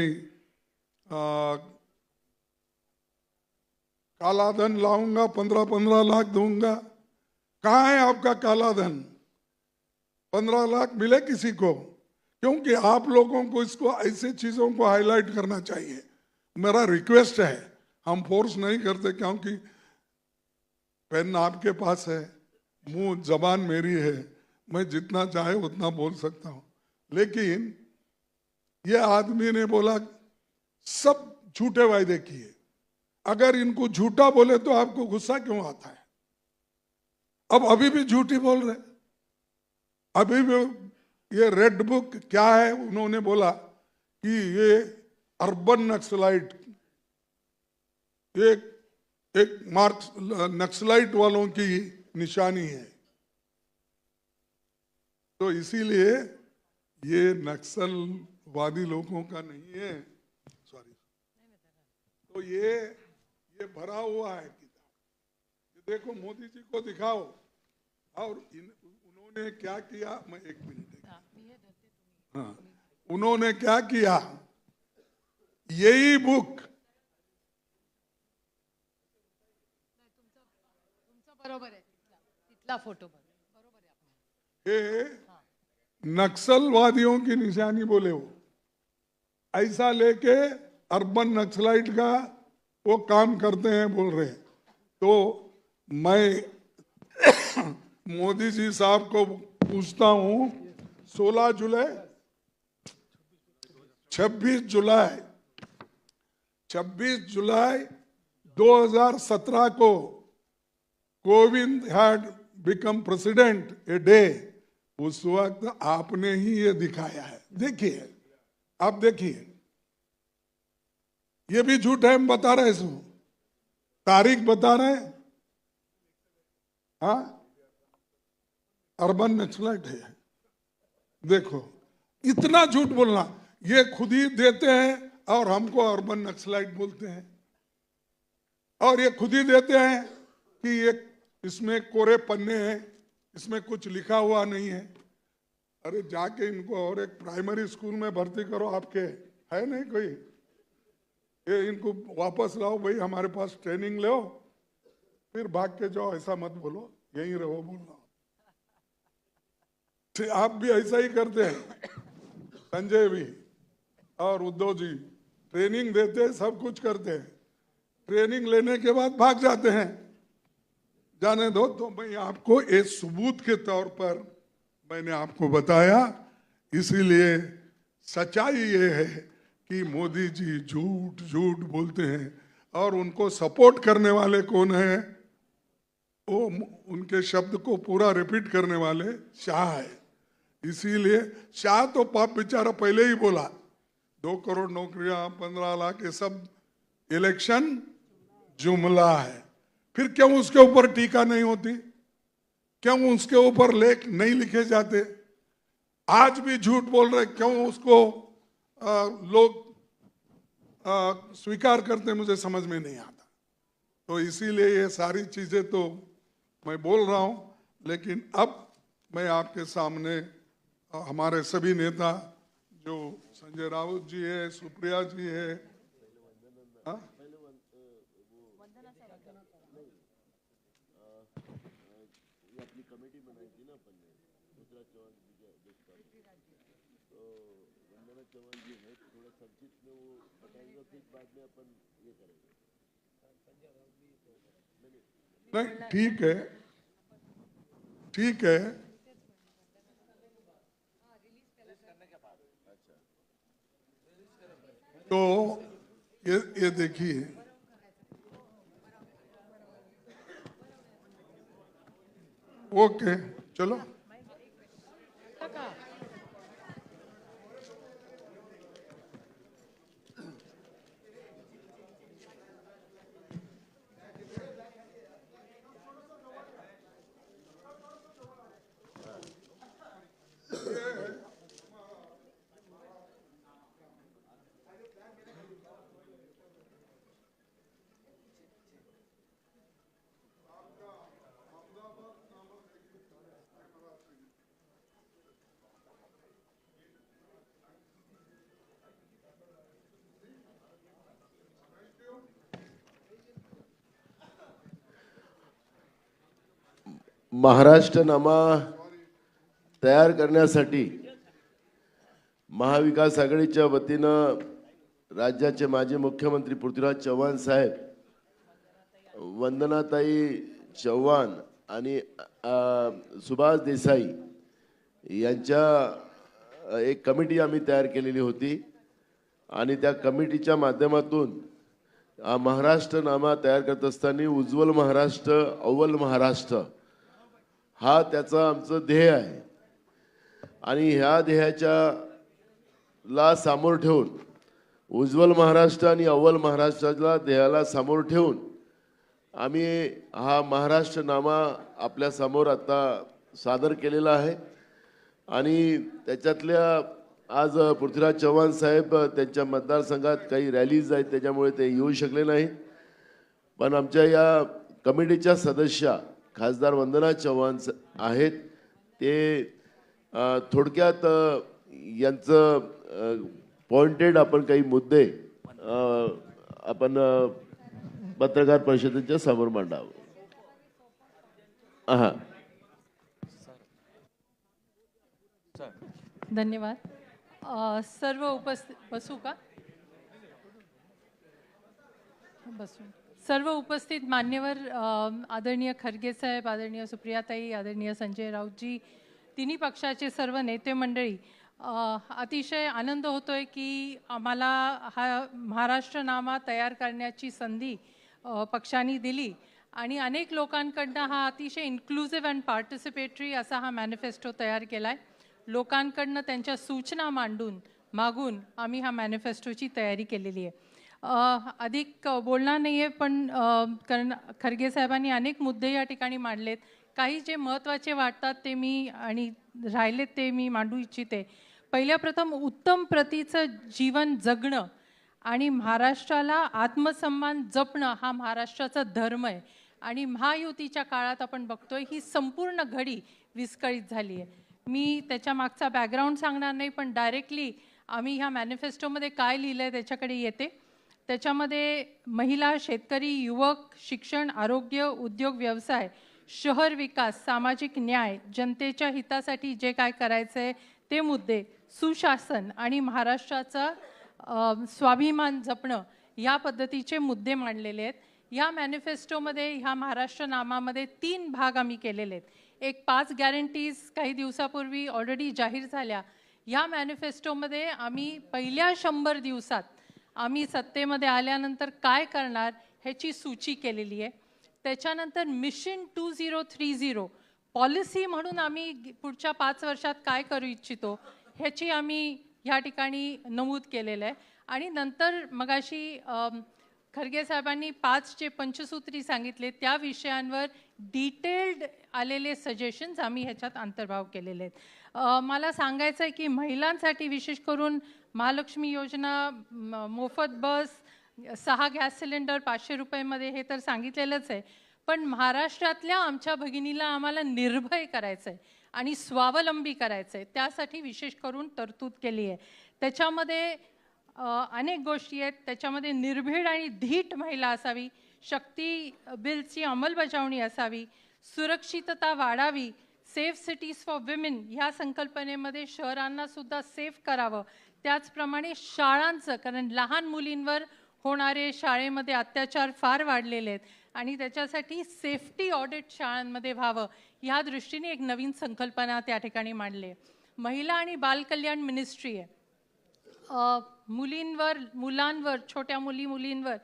काला धन लाऊंगा, 15-15 लाख दूंगा। कहाँ है आपका काला धन? 15 लाख मिले किसी को? क्योंकि आप लोगों को इसको ऐसे चीजों को हाईलाइट करना चाहिए। मेरा रिक्वेस्ट है, हम फोर्स नहीं करते, क्योंकि पेन आपके पास है, मुंह जबान मेरी है, मैं जितना चाहे उतना बोल सकता हूं। लेकिन ये आदमी ने बोला सब झूठे वायदे किए, अगर इनको झूठा बोले तो आपको गुस्सा क्यों आता है? अब अभी भी झूठी बोल रहे, अभी भी। ये रेड बुक क्या है? उन्होंने बोला कि ये अर्बन नक्सलाइट, एक मार्क्स नक्सलाइट वालों की निशानी है। तो इसीलिए ये नक्सलवादी लोगों का नहीं है, सॉरी। तो ये भरा हुआ है किताब। ये देखो, मोदी जी को दिखाओ, और उन्होंने क्या किया, मैं एक मिनट, हाँ, उन्होंने क्या किया, यही बुक बरोबर आहे, तिथला फोटो बरोबर ये आहे. नक्सलवादियों की निशानी बोले वो, ऐसा लेके अर्बन नक्सलाइट का वो काम करते हैं बोल रहे हैं. तो मैं मोदी जी साहब को पूछता हूं, 16 जुलाई 26 जुलाई 2017 को Kovind had become president a day, उस वक्त आपने ही ये दिखाया है. देखिए, आप देखिए, ये भी झूठ है, हम बता रहे हैं, तारीख बता रहे हैं. हाँ, अर्बन नक्सलाइट है. देखो, इतना झूठ बोलना, ये खुद ही देते हैं और हमको अर्बन नक्सलाइट बोलते हैं, और ये खुद ही देते हैं कि ये इसमें कोरे पन्ने हैं, इसमें कुछ लिखा हुआ नहीं है. अरे जाके इनको और एक प्राइमरी स्कूल में भर्ती करो, आपके है नहीं कोई, ये इनको वापस लाओ भाई, हमारे पास ट्रेनिंग लो, फिर भाग के जाओ. ऐसा मत बोलो, यहीं रहो बोलना. आप भी ऐसा ही करते हैं, संजय भी और उद्धव जी ट्रेनिंग देते हैं, सब कुछ करते हैं, ट्रेनिंग लेने के बाद भाग जाते हैं. जाने दो. तो मैं आपको एक सबूत के तौर पर मैंने आपको बताया. इसीलिए सच्चाई ये है कि मोदी जी झूठ झूठ बोलते हैं, और उनको सपोर्ट करने वाले कौन है, वो उनके शब्द को पूरा रिपीट करने वाले शाह है. इसीलिए शाह तो पाप बेचारा पहले ही बोला, 2 करोड़ नौकरियां, 15 लाख, ये सब इलेक्शन जुमला है. फिर क्यों उसके ऊपर टीका नहीं होती, क्यों उसके ऊपर लेख नहीं लिखे जाते? आज भी झूठ बोल रहे, क्यों उसको लोग स्वीकार करते, मुझे समझ में नहीं आता. तो इसीलिए ये सारी चीजें तो मैं बोल रहा हूं. लेकिन अब मैं आपके सामने हमारे सभी नेता, जो संजय राउत जी है, सुप्रिया जी है, हाँ, नहीं ठीक है, ठीक है. तो ये देखिए, ओके चलो. महाराष्ट्रनामा तयार करण्यासाठी महाविकास आघाडीच्या वतीनं राज्याचे माजी मुख्यमंत्री पृथ्वीराज चव्हाण साहेब, वंदनाताई चव्हाण आणि सुभाष देसाई यांच्या एक कमिटी आम्ही तयार केलेली होती, आणि त्या कमिटीच्या माध्यमातून महाराष्ट्रनामा तयार करत असताना उज्ज्वल महाराष्ट्र, अव्वल महाराष्ट्र हा त्याचा आमचं ध्येय आहे. आणि ह्या ध्येयाच्या ला सामोर ठेवून, उज्ज्वल महाराष्ट्र आणि अव्वल महाराष्ट्राला ध्येयाला सामोर ठेवून आम्ही हा महाराष्ट्रनामा आपल्या समोर आता सादर केलेला आहे. आणि त्याच्यातल्या आज पृथ्वीराज चव्हाण साहेब त्यांच्या मतदारसंघात काही रॅलीज आहेत, त्याच्यामुळे ते येऊ शकले नाहीत. पण आमच्या या कमिटीच्या सदस्या खासदार वंदना चव्हाण आहेत. ते थोडक्यात यांचं पॉइंटेड आपण काही मुद्दे आपण पत्रकार परिषदेच्या समोर मांडावं. हा, धन्यवाद. सर्व बसू का? बसू. सर्व उपस्थित मान्यवर, आदरणीय खरगे साहेब, आदरणीय सुप्रियाताई, आदरणीय संजय राऊतजी, तिन्ही पक्षाचे सर्व नेते मंडळी, अतिशय आनंद होतोय की आम्हाला हा महाराष्ट्रनामा तयार करण्याची संधी पक्षांनी दिली आणि अनेक लोकांकडनं हा अतिशय इन्क्लुझिव्ह अँड पार्टिसिपेटरी असा हा मॅनिफेस्टो तयार केला आहे. लोकांकडनं त्यांच्या सूचना मागून आम्ही हा मॅनिफेस्टोची तयारी केलेली आहे. अधिक बोलणार नाही आहे, पण कारण खरगे साहेबांनी अनेक मुद्दे या ठिकाणी मांडलेत. काही जे महत्त्वाचे वाटतात ते मी आणि राहिलेत ते मी मांडू इच्छिते. पहिल्या प्रथम उत्तम प्रतीचं जीवन जगणं आणि महाराष्ट्राला आत्मसन्मान जपणं हा महाराष्ट्राचा धर्म आहे आणि महायुतीच्या काळात आपण बघतोय ही संपूर्ण घडी विस्कळीत झाली आहे. मी त्याच्या मागचा बॅकग्राऊंड सांगणार नाही, पण डायरेक्टली आम्ही ह्या मॅनिफेस्टोमध्ये काय लिहिलं आहे त्याच्याकडे येते. त्याच्यामध्ये महिला, शेतकरी, युवक, शिक्षण, आरोग्य, उद्योग, व्यवसाय, शहर विकास, सामाजिक न्याय, जनतेच्या हितासाठी जे काय करायचं आहे ते मुद्दे, सुशासन आणि महाराष्ट्राचा स्वाभिमान जपणं या पद्धतीचे मुद्दे मांडलेले आहेत. या मॅनिफेस्टोमध्ये, ह्या महाराष्ट्रनामामध्ये 3 भाग आम्ही केलेले आहेत. एक 5 गॅरंटीज काही दिवसापूर्वी ऑलरेडी जाहीर झाल्या. या मॅनिफेस्टोमध्ये आम्ही पहिल्या 100 दिवसात आम्ही सत्तेमध्ये आल्यानंतर काय करणार ह्याची सूची केलेली आहे. त्याच्यानंतर मिशन 2030 पॉलिसी म्हणून आम्ही पुढच्या 5 वर्षात काय करू इच्छितो ह्याची आम्ही ह्या ठिकाणी नमूद केलेलं आहे. आणि नंतर मगाशी खरगे साहेबांनी 5 जे पंचसूत्री सांगितले त्या विषयांवर डिटेल्ड आलेले सजेशन्स आम्ही ह्याच्यात अंतर्भाव केलेले आहेत. मला सांगायचं आहे की महिलांसाठी विशेष करून महालक्ष्मी योजना, मोफत बस, 6 गॅस सिलेंडर 500 रुपयामध्ये हे तर सांगितलेलंच आहे. पण महाराष्ट्रातल्या आमच्या भगिनीला आम्हाला निर्भय करायचं आहे आणि स्वावलंबी करायचं आहे. त्यासाठी विशेष करून तरतूद केली आहे. त्याच्यामध्ये अनेक गोष्टी आहेत. त्याच्यामध्ये निर्भीड आणि धीट महिला असावी, शक्ती बिलची अंमलबजावणी असावी, सुरक्षितता वाढावी, सेफ सिटीज फॉर विमेन ह्या संकल्पनेमध्ये शहरांना सुद्धा सेफ करावं. त्याचप्रमाणे शाळांचं, कारण लहान मुलींवर होणारे शाळेमध्ये अत्याचार फार वाढलेले आहेत आणि त्याच्यासाठी सेफ्टी ऑडिट शाळांमध्ये व्हावं ह्या दृष्टीने एक नवीन संकल्पना त्या ठिकाणी मांडली आहे. महिला आणि बालकल्याण मिनिस्ट्री आहे. मुलांवर, छोट्या मुलींवर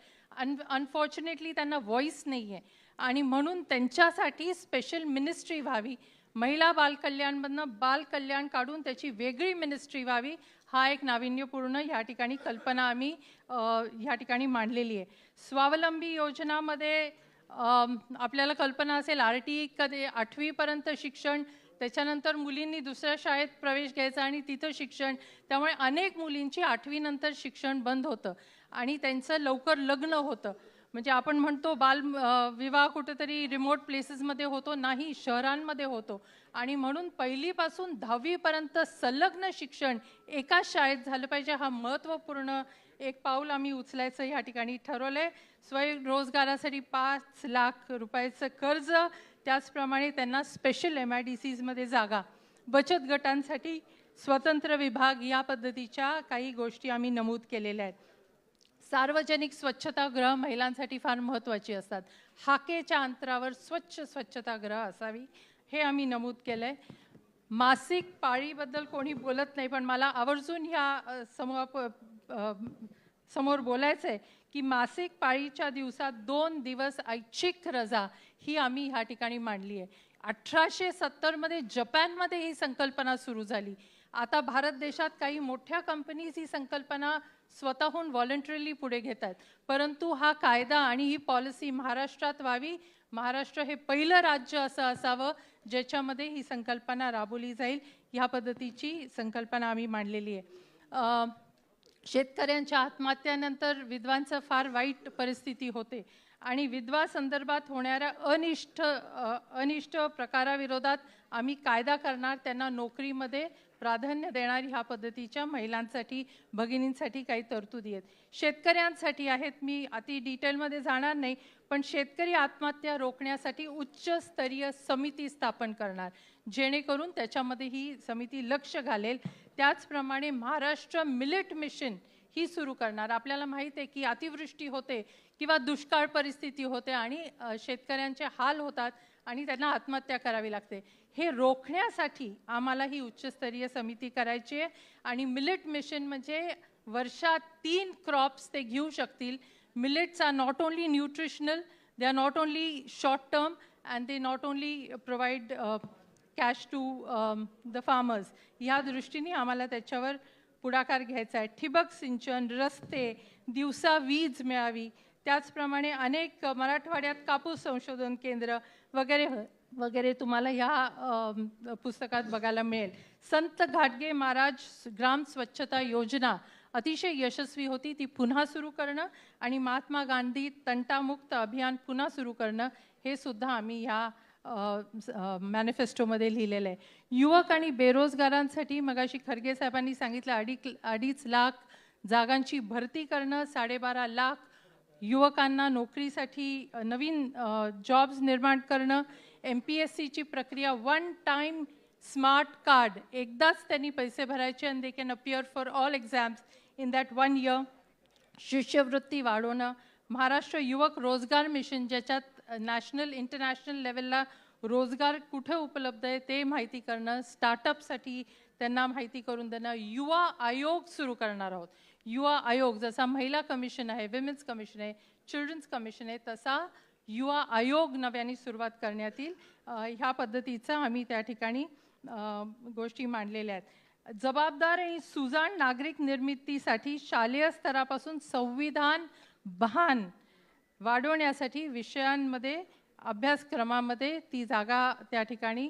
अनफॉर्च्युनेटली त्यांना व्हॉइस नाही आहे आणि म्हणून त्यांच्यासाठी स्पेशल मिनिस्ट्री व्हावी. महिला बालकल्याणमधनं बालकल्याण काढून त्याची वेगळी मिनिस्ट्री व्हावी. हा एक नाविन्यपूर्ण ह्या ठिकाणी कल्पना आम्ही ह्या ठिकाणी मांडलेली आहे. स्वावलंबी योजनामध्ये आपल्याला कल्पना असेल RTE कधी 8वीपर्यंत शिक्षण, त्याच्यानंतर मुलींनी दुसऱ्या शाळेत प्रवेश घ्यायचा आणि तिथं शिक्षण, त्यामुळे अनेक मुलींची 8वी नंतर शिक्षण बंद होतं आणि त्यांचं लवकर लग्न होतं. म्हणजे आपण म्हणतो विवाह कुठेतरी रिमोट प्लेसेसमध्ये होतो, नाही शहरांमध्ये होतो आणि म्हणून 1लीपासून 10वीपर्यंत संलग्न शिक्षण एकाच शाळेत झालं पाहिजे. हा महत्त्वपूर्ण एक पाऊल आम्ही उचलायचं या ठिकाणी ठरवलंय. स्वयंरोजगारासाठी 5 लाख रुपयाचं कर्ज, त्याचप्रमाणे त्यांना स्पेशल MIDCsमध्ये जागा, बचत गटांसाठी स्वतंत्र विभाग या पद्धतीच्या काही गोष्टी आम्ही नमूद केलेल्या आहेत. सार्वजनिक स्वच्छतागृह महिलांसाठी फार महत्त्वाची असतात. हाकेच्या अंतरावर स्वच्छ स्वच्छतागृह असावी हे आम्ही नमूद केलं आहे. मासिक पाळीबद्दल कोणी बोलत नाही, पण मला आवर्जून ह्या समोर बोलायचं आहे की मासिक पाळीच्या दिवसात 2 दिवस ऐच्छिक रजा ही आम्ही ह्या ठिकाणी मांडली आहे. 1870मध्ये जपानमध्ये ही संकल्पना सुरू झाली. आता भारत देशात काही मोठ्या कंपनीज ही संकल्पना स्वतःहून व्हॉलंटरीली पुढे घेत आहेत. परंतु हा कायदा आणि ही पॉलिसी महाराष्ट्रात व्हावी. महाराष्ट्र हे पहिलं राज्य असं असावं ज्याच्यामध्ये ही संकल्पना राबवली जाईल. ह्या पद्धतीची संकल्पना आम्ही मांडलेली आहे. शेतकऱ्यांच्या आत्महत्यानंतर विधवांचं फार वाईट परिस्थिती होते आणि विधवा संदर्भात होणाऱ्या अनिष्ट प्रकाराविरोधात आम्ही कायदा करणार, त्यांना नोकरीमध्ये प्राधान्य देणार. ह्या पद्धतीच्या महिलांसाठी, भगिनींसाठी काही तरतुदी आहेत. शेतकऱ्यांसाठी आहेत, मी अति डिटेलमध्ये जाणार नाही, पण शेतकरी आत्महत्या रोखण्यासाठी उच्चस्तरीय समिती स्थापन करणार, जेणेकरून त्याच्यामध्ये ही समिती लक्ष घालेल. त्याचप्रमाणे महाराष्ट्र मिलेट मिशन ही सुरू करणार. आपल्याला माहिती आहे की अतिवृष्टी होते किंवा दुष्काळ परिस्थिती होते आणि शेतकऱ्यांचे हाल होतात आणि त्यांना आत्महत्या करावी लागते. हे रोखण्यासाठी आम्हाला ही उच्चस्तरीय समिती करायची आहे. आणि मिलेट मिशन म्हणजे वर्षात 3 क्रॉप्स ते घेऊ शकतील. Millets are not only nutritional, they are not only short term and they not only provide cash to the farmers. ह्या दृष्टीने आम्हाला त्याच्यावर पुढाकार घ्यायचा आहे. ठिबक सिंचन, रस्ते, दिवसा वीज मिळावी, त्याचप्रमाणे अनेक मराठवाड्यात कापूस संशोधन केंद्र वगैरे वगैरे तुम्हाला ह्या पुस्तकात बघायला मिळेल. संत घाटगे महाराज ग्राम स्वच्छता योजना अतिशय यशस्वी होती, ती पुन्हा सुरू करणं आणि महात्मा गांधी तंटामुक्त अभियान पुन्हा सुरू करणं हे सुद्धा आम्ही ह्या मॅनिफेस्टोमध्ये लिहिलेलं आहे. युवक आणि बेरोजगारांसाठी मगाशी खरगे साहेबांनी सांगितलं 2.5 लाख जागांची भरती करणं, 12.5 लाख युवकांना नोकरीसाठी नवीन जॉब्स निर्माण करणं. MPSCची प्रक्रिया 1 टाइम स्मार्ट कार्ड, एकदाच त्यांनी पैसे भरायचे आणि they can appear for all exams in that 1 year. शिष्यवृत्ती वाढवणं. महाराष्ट्र युवक रोजगार मिशन, ज्याच्यात नॅशनल इंटरनॅशनल लेवलला रोजगार कुठे उपलब्ध आहे ते माहिती करणं. स्टार्टअपसाठी त्यांना माहिती करून देणं. युवा आयोग सुरू करणार आहोत. युवा आयोग जसा महिला कमिशन आहे, विमेन्स कमिशन आहे, चिल्ड्रन्स कमिशन आहे, तसा युवा आयोग नव्याने सुरुवात करण्यात येईल. ह्या पद्धतीचा आम्ही त्या ठिकाणी गोष्टी मांडलेल्या आहेत. जबाबदार आणि सुजाण नागरिक निर्मितीसाठी शालेय स्तरापासून संविधान भान वाढवण्यासाठी विषयांमध्ये, अभ्यासक्रमामध्ये ती जागा त्या ठिकाणी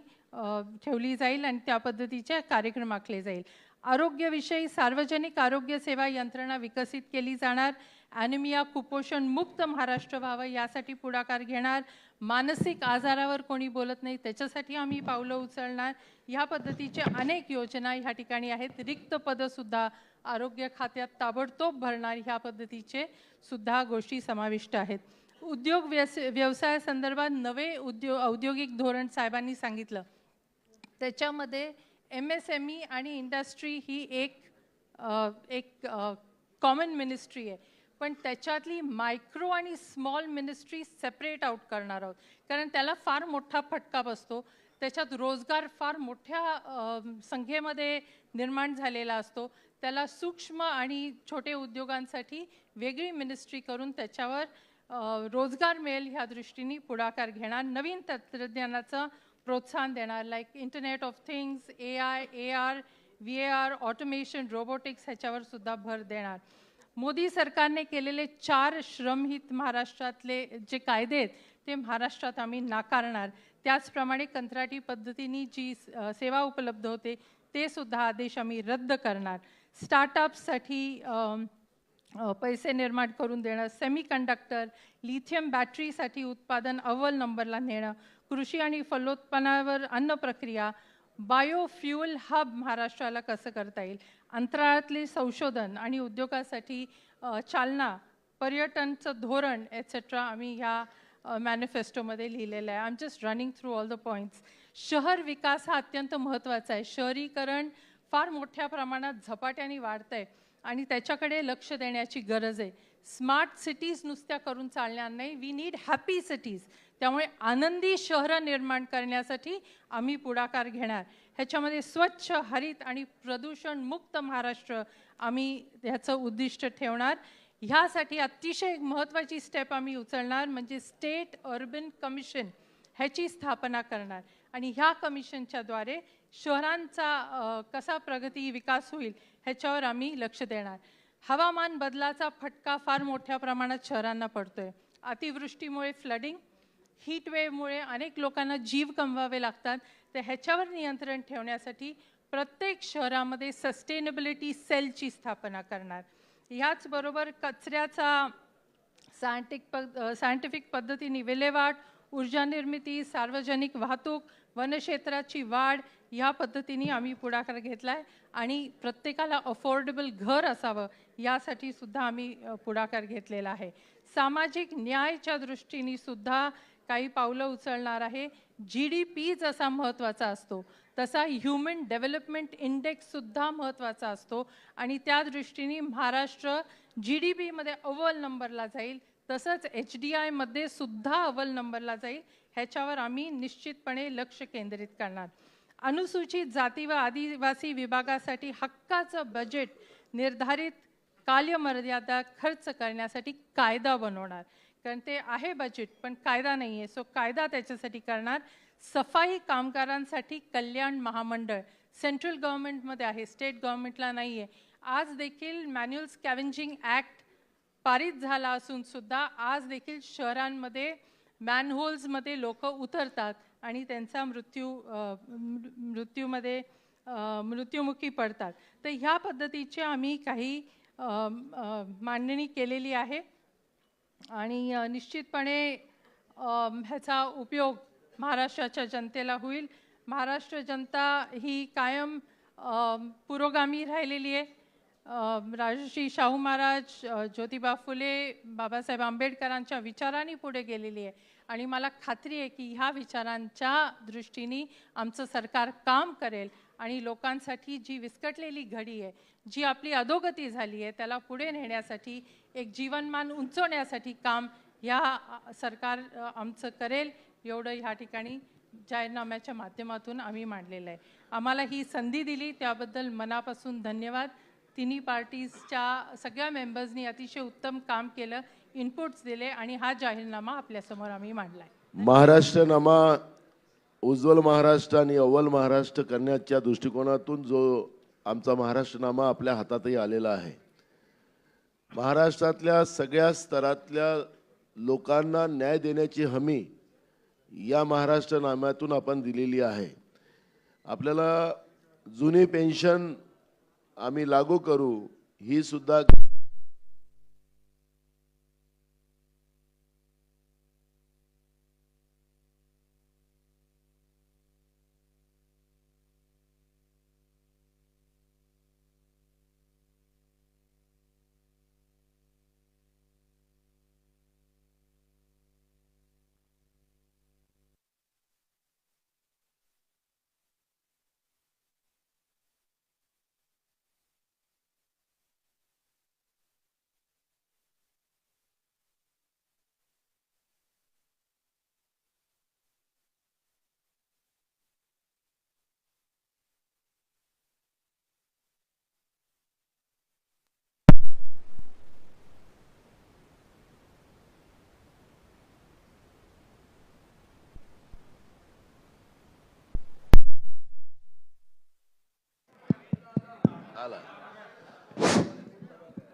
ठेवली जाईल आणि त्या पद्धतीचे कार्यक्रम आखले जाईल. आरोग्यविषयी सार्वजनिक आरोग्य सेवा यंत्रणा विकसित केली जाणार. ॲनिमिया, कुपोषण मुक्त महाराष्ट्र व्हावं यासाठी पुढाकार घेणार. मानसिक आजारावर कोणी बोलत नाही, त्याच्यासाठी आम्ही पावलं उचलणार. ह्या पद्धतीच्या अनेक योजना ह्या ठिकाणी आहेत. रिक्त पदंसुद्धा आरोग्य खात्यात ताबडतोब भरणार, ह्या पद्धतीचे सुद्धा गोष्टी समाविष्ट आहेत. उद्योग व्यवसायासंदर्भात नवे औद्योगिक धोरण साहेबांनी सांगितलं. त्याच्यामध्ये MSME आणि इंडस्ट्री ही एक कॉमन मिनिस्ट्री आहे, पण त्याच्यातली मायक्रो आणि स्मॉल मिनिस्ट्री सेपरेट आउट करणार आहोत, कारण त्याला फार मोठा फटका बसतो. त्याच्यात रोजगार फार मोठ्या संख्येमध्ये निर्माण झालेला असतो. त्याला सूक्ष्म आणि छोटे उद्योगांसाठी वेगळी मिनिस्ट्री करून त्याच्यावर रोजगार मिळेल ह्या दृष्टीने पुढाकार घेणार. नवीन तंत्रज्ञानाचं प्रोत्साहन देणार, like internet of things, AI, AR, VAR, automation, robotics ह्याच्यावर सुद्धा भर देणार. मोदी सरकारने केलेले 4 श्रमहित महाराष्ट्रातले जे कायदे आहेत ते महाराष्ट्रात आम्ही नाकारणार. त्याचप्रमाणे कंत्राटी पद्धतीने जी सेवा उपलब्ध होते ते सुद्धा आदेश आम्ही रद्द करणार. स्टार्टअप्ससाठी पैसे निर्माण करून देणं. सेमीकंडक्टर, लिथियम बॅटरीसाठी उत्पादन अव्वल नंबरला नेणं. कृषी आणि फलोत्पन्नावर अन्न प्रक्रिया. बायोफ्युल हब महाराष्ट्राला कसं करता येईल. अंतराळातले संशोधन आणि उद्योगासाठी चालना. पर्यटनचं धोरण एटसेट्रा आम्ही ह्या मॅनिफेस्टोमध्ये लिहिलेलं आहे. I am just running through all the points. शहर विकास हा अत्यंत महत्त्वाचा आहे. शहरीकरण फार मोठ्या प्रमाणात झपाट्याने वाढतं आहे आणि त्याच्याकडे लक्ष देण्याची गरज आहे. स्मार्ट सिटीज नुसत्या करून चालणार नाही, वी नीड हॅपी सिटीज. त्यामुळे आनंदी शहरं निर्माण करण्यासाठी आम्ही पुढाकार घेणार. ह्याच्यामध्ये स्वच्छ, हरित आणि प्रदूषण मुक्त महाराष्ट्र आम्ही ह्याचं उद्दिष्ट ठेवणार. ह्यासाठी अतिशय महत्त्वाची स्टेप आम्ही उचलणार म्हणजे स्टेट अर्बन कमिशन ह्याची स्थापना करणार आणि ह्या कमिशनच्याद्वारे शहरांचा कसा प्रगती विकास होईल ह्याच्यावर आम्ही लक्ष देणार. हवामान बदलाचा फटका फार मोठ्या प्रमाणात शहरांना पडतोय. अतिवृष्टीमुळे फ्लडिंग, हीट वेव्हमुळे अनेक लोकांना जीव गमवावे लागतात. तर ह्याच्यावर नियंत्रण ठेवण्यासाठी प्रत्येक शहरामध्ये सस्टेनेबिलिटी सेलची स्थापना करणार. ह्याचबरोबर कचऱ्याचा सायंटिफिक पद्धतीने विल्हेवाट, ऊर्जा निर्मिती, सार्वजनिक वाहतूक, वनक्षेत्राची वाढ ह्या पद्धतीने आम्ही पुढाकार घेतला आहे आणि प्रत्येकाला अफोर्डेबल घर असावं यासाठी सुद्धा आम्ही पुढाकार घेतलेला आहे. सामाजिक न्यायाच्या दृष्टीने सुद्धा काही पावलं उचलणार आहे. GDP जसा महत्त्वाचा असतो तसा ह्युमन डेव्हलपमेंट इंडेक्स सुद्धा महत्त्वाचा असतो आणि त्या दृष्टीने महाराष्ट्र GDP मध्ये अव्वल नंबरला जाईल, तसंच HDI मध्ये सुद्धा अव्वल नंबरला जाईल. ह्याच्यावर आम्ही निश्चितपणे लक्ष केंद्रित करणार. अनुसूचित जाती व आदिवासी विभागासाठी हक्काचं बजेट निर्धारित कालमर्यादा खर्च करण्यासाठी कायदा बनवणार. कारण ते आहे बजेट पण कायदा नाही आहे, सो कायदा त्याच्यासाठी करणार. सफाई कामगारांसाठी कल्याण महामंडळ सेंट्रल गव्हर्नमेंटमध्ये आहे, स्टेट गव्हर्नमेंटला नाही आहे. आज देखील मॅन्युअल स्कॅव्हेंजिंग ॲक्ट पारित झाला असून सुद्धा आज देखील शहरांमध्ये मॅनहोल्समध्ये लोक उतरतात आणि त्यांचा मृत्युमुखी पडतात. तर ह्या पद्धतीचे आम्ही काही मांडणी केलेली आहे आणि निश्चितपणे ह्याचा उपयोग महाराष्ट्राच्या जनतेला होईल. महाराष्ट्र जनता ही कायम पुरोगामी राहिलेली आहे. राजर्षी शाहू महाराज, ज्योतिबा फुले, बाबासाहेब आंबेडकरांच्या विचारांनी पुढे गेलेली आहे आणि मला खात्री आहे की ह्या विचारांच्या दृष्टीने आमचं सरकार काम करेल आणि लोकांसाठी जी विस्कटलेली घडी आहे, जी आपली अधोगती झाली आहे, त्याला पुढे नेण्यासाठी, एक जीवनमान उंचवण्यासाठी काम ह्या सरकार आमचं करेल. एवढं ह्या ठिकाणी जाहीरनाम्याच्या माध्यमातून आम्ही मांडलेलं आहे. आम्हाला ही संधी दिली त्याबद्दल मनापासून धन्यवाद. तिन्ही पार्टीजच्या सगळ्या मेंबर्सनी अतिशय उत्तम काम केलं, इनपुट्स दिले आणि हा जाहीरनामा आपल्यासमोर आम्ही मांडला आहे. महाराष्ट्रनामा उज्ज्वल महाराष्ट्र आणि अव्वल महाराष्ट्र करण्याच्या दृष्टिकोनातून जो आमचा महाराष्ट्रनामा आपल्या हातातही आलेला आहे. महाराष्ट्रातल्या सगळ्या स्तरातल्या लोकांना न्याय देण्याची हमी या महाराष्ट्रनाम्यातून आपण दिलेली आहे. आपल्याला जुनी पेन्शन आम्ही लागू करू ही सुद्धा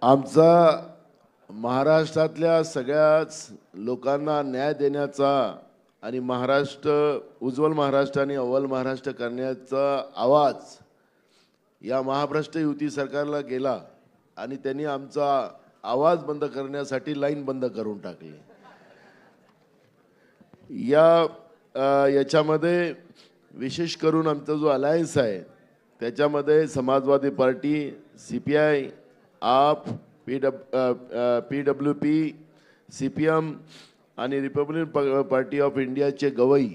आमचा महाराष्ट्रातल्या सगळ्याच लोकांना न्याय देण्याचा आणि महाराष्ट्र उज्ज्वल महाराष्ट्र आणि अव्वल महाराष्ट्र करण्याचा आवाज या महाभ्रष्ट युती सरकारला गेला आणि त्यांनी आमचा आवाज बंद करण्यासाठी लाईन बंद करून टाकली. याच्यामध्ये विशेष करून आमचा जो अलायन्स आहे त्याच्यामध्ये समाजवादी पार्टी, CPI, आप, PWP, CPM आणि रिपब्लिकन पार्टी ऑफ इंडियाचे गवई